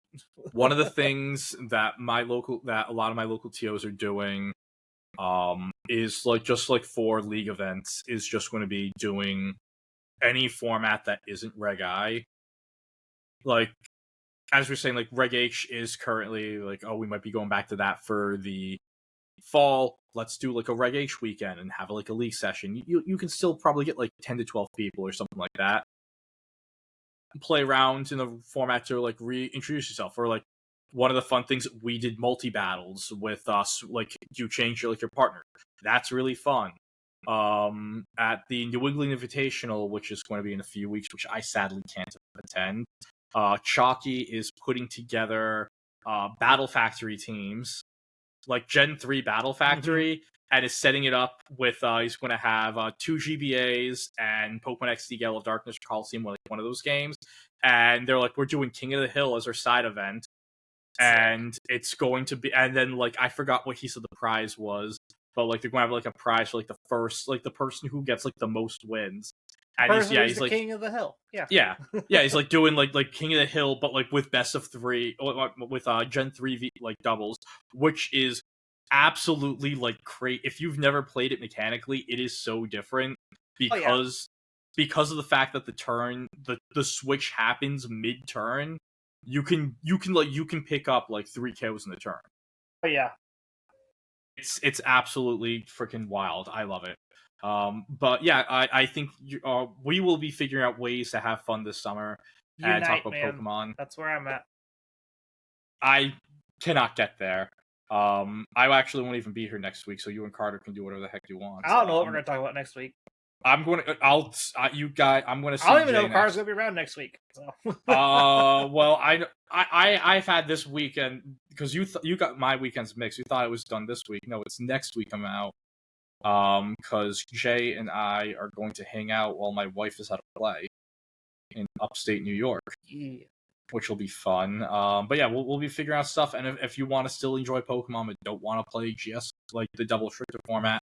One of the things that a lot of my local TOs are doing is like just like for league events is just going to be doing any format that isn't Reg I. Like, as we're saying, like Reg H is currently like, oh, we might be going back to that for the fall. Let's do like a Reg H weekend and have like a league session. You can still probably get like 10 to 12 people or something like that. Play around in the format to like reintroduce yourself. Or like one of the fun things, we did multi battles with us. Like, you change your partner. That's really fun. At the New England Invitational, which is going to be in a few weeks, which I sadly can't attend. Chalky is putting together Battle Factory teams, like Gen 3 Battle Factory, and is setting it up with, he's going to have 2 GBAs and Pokemon XD Gale of Darkness Coliseum, like one of those games. And they're like, we're doing King of the Hill as our side event. And it's going to be, and then like, I forgot what he said the prize was, but like they're going to have like a prize for like the first, like the person who gets like the most wins. And he's the like King of the Hill. Yeah. He's like doing like King of the Hill, but like with best of 3, with Gen 3 like doubles, which is absolutely like great. If you've never played it mechanically, it is so different because of the fact that the switch happens mid turn. You can pick up like 3 KOs in the turn. Oh yeah. It's absolutely freaking wild. I love it. But yeah, I think we will be figuring out ways to have fun this summer and talk about Pokemon. That's where I'm at. I cannot get there. I actually won't even be here next week, so you and Carter can do whatever the heck you want. I don't know what we're gonna talk about next week. I'm going to. You guys. I'm going to. I don't even know if Carter's gonna be around next week. So. Well, I've had this weekend because you got my weekends mixed. You thought it was done this week. No, it's next week. I'm out. Because Jay and I are going to hang out while my wife is at a play in upstate New York, which will be fun. But yeah, we'll be figuring out stuff. And if you want to still enjoy Pokemon but don't want to play GS like the double restricted format,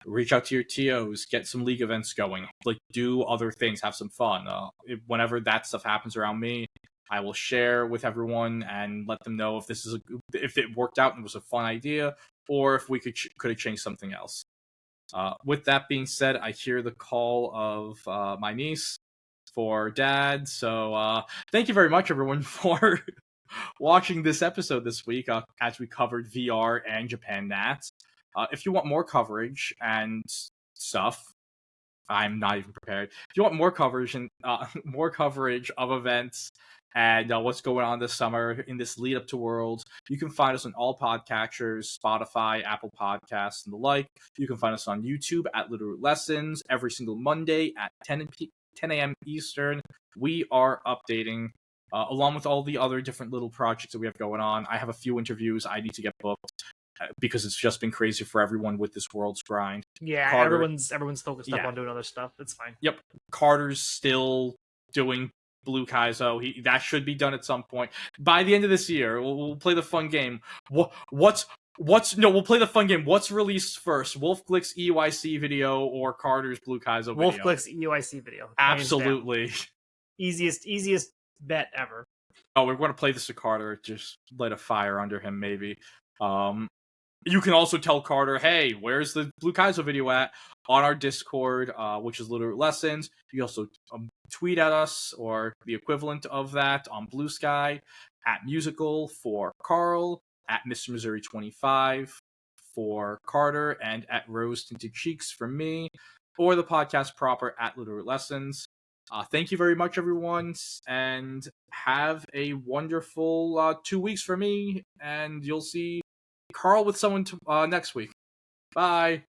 reach out to your TOs, get some league events going, like do other things, have some fun. Whenever that stuff happens around me, I will share with everyone and let them know if if it worked out and was a fun idea, or if we could have changed something else. With that being said, I hear the call of my niece for dad. So thank you very much, everyone, for watching this episode this week as we covered VR and Japan Nats. If you want more coverage and stuff, I'm not even prepared. If you want more coverage and more coverage of events and what's going on this summer in this lead up to Worlds, you can find us on all podcatchers, Spotify, Apple Podcasts, and the like. You can find us on YouTube at Littleroot Lessons every single Monday at 10 a.m. Eastern. We are updating along with all the other different little projects that we have going on. I have a few interviews I need to get booked because it's just been crazy for everyone with this World's grind. Yeah, Carter, everyone's focused up on doing other stuff. It's fine. Yep, Carter's still doing Blue Kaizo. That should be done at some point by the end of this year. We'll play the fun game. We'll play the fun game. What's released first, Wolfe Glick's EUIC video or Carter's Blue Kaizo video? Wolfe Glick's EUIC video. Absolutely. Easiest bet ever. Oh, we're going to play this to Carter. Just light a fire under him, maybe. You can also tell Carter, hey, where's the Blue Kaizo video at? On our Discord, which is Littleroot Lessons. You can also tweet at us, or the equivalent of that, on Blue Sky, at Musical for Carl, at Mr. Missouri 25 for Carter, and at Rose Tinted Cheeks for me, or the podcast proper at Littleroot Lessons. Thank you very much, everyone, and have a wonderful 2 weeks for me, and you'll see Carl with someone next week. Bye.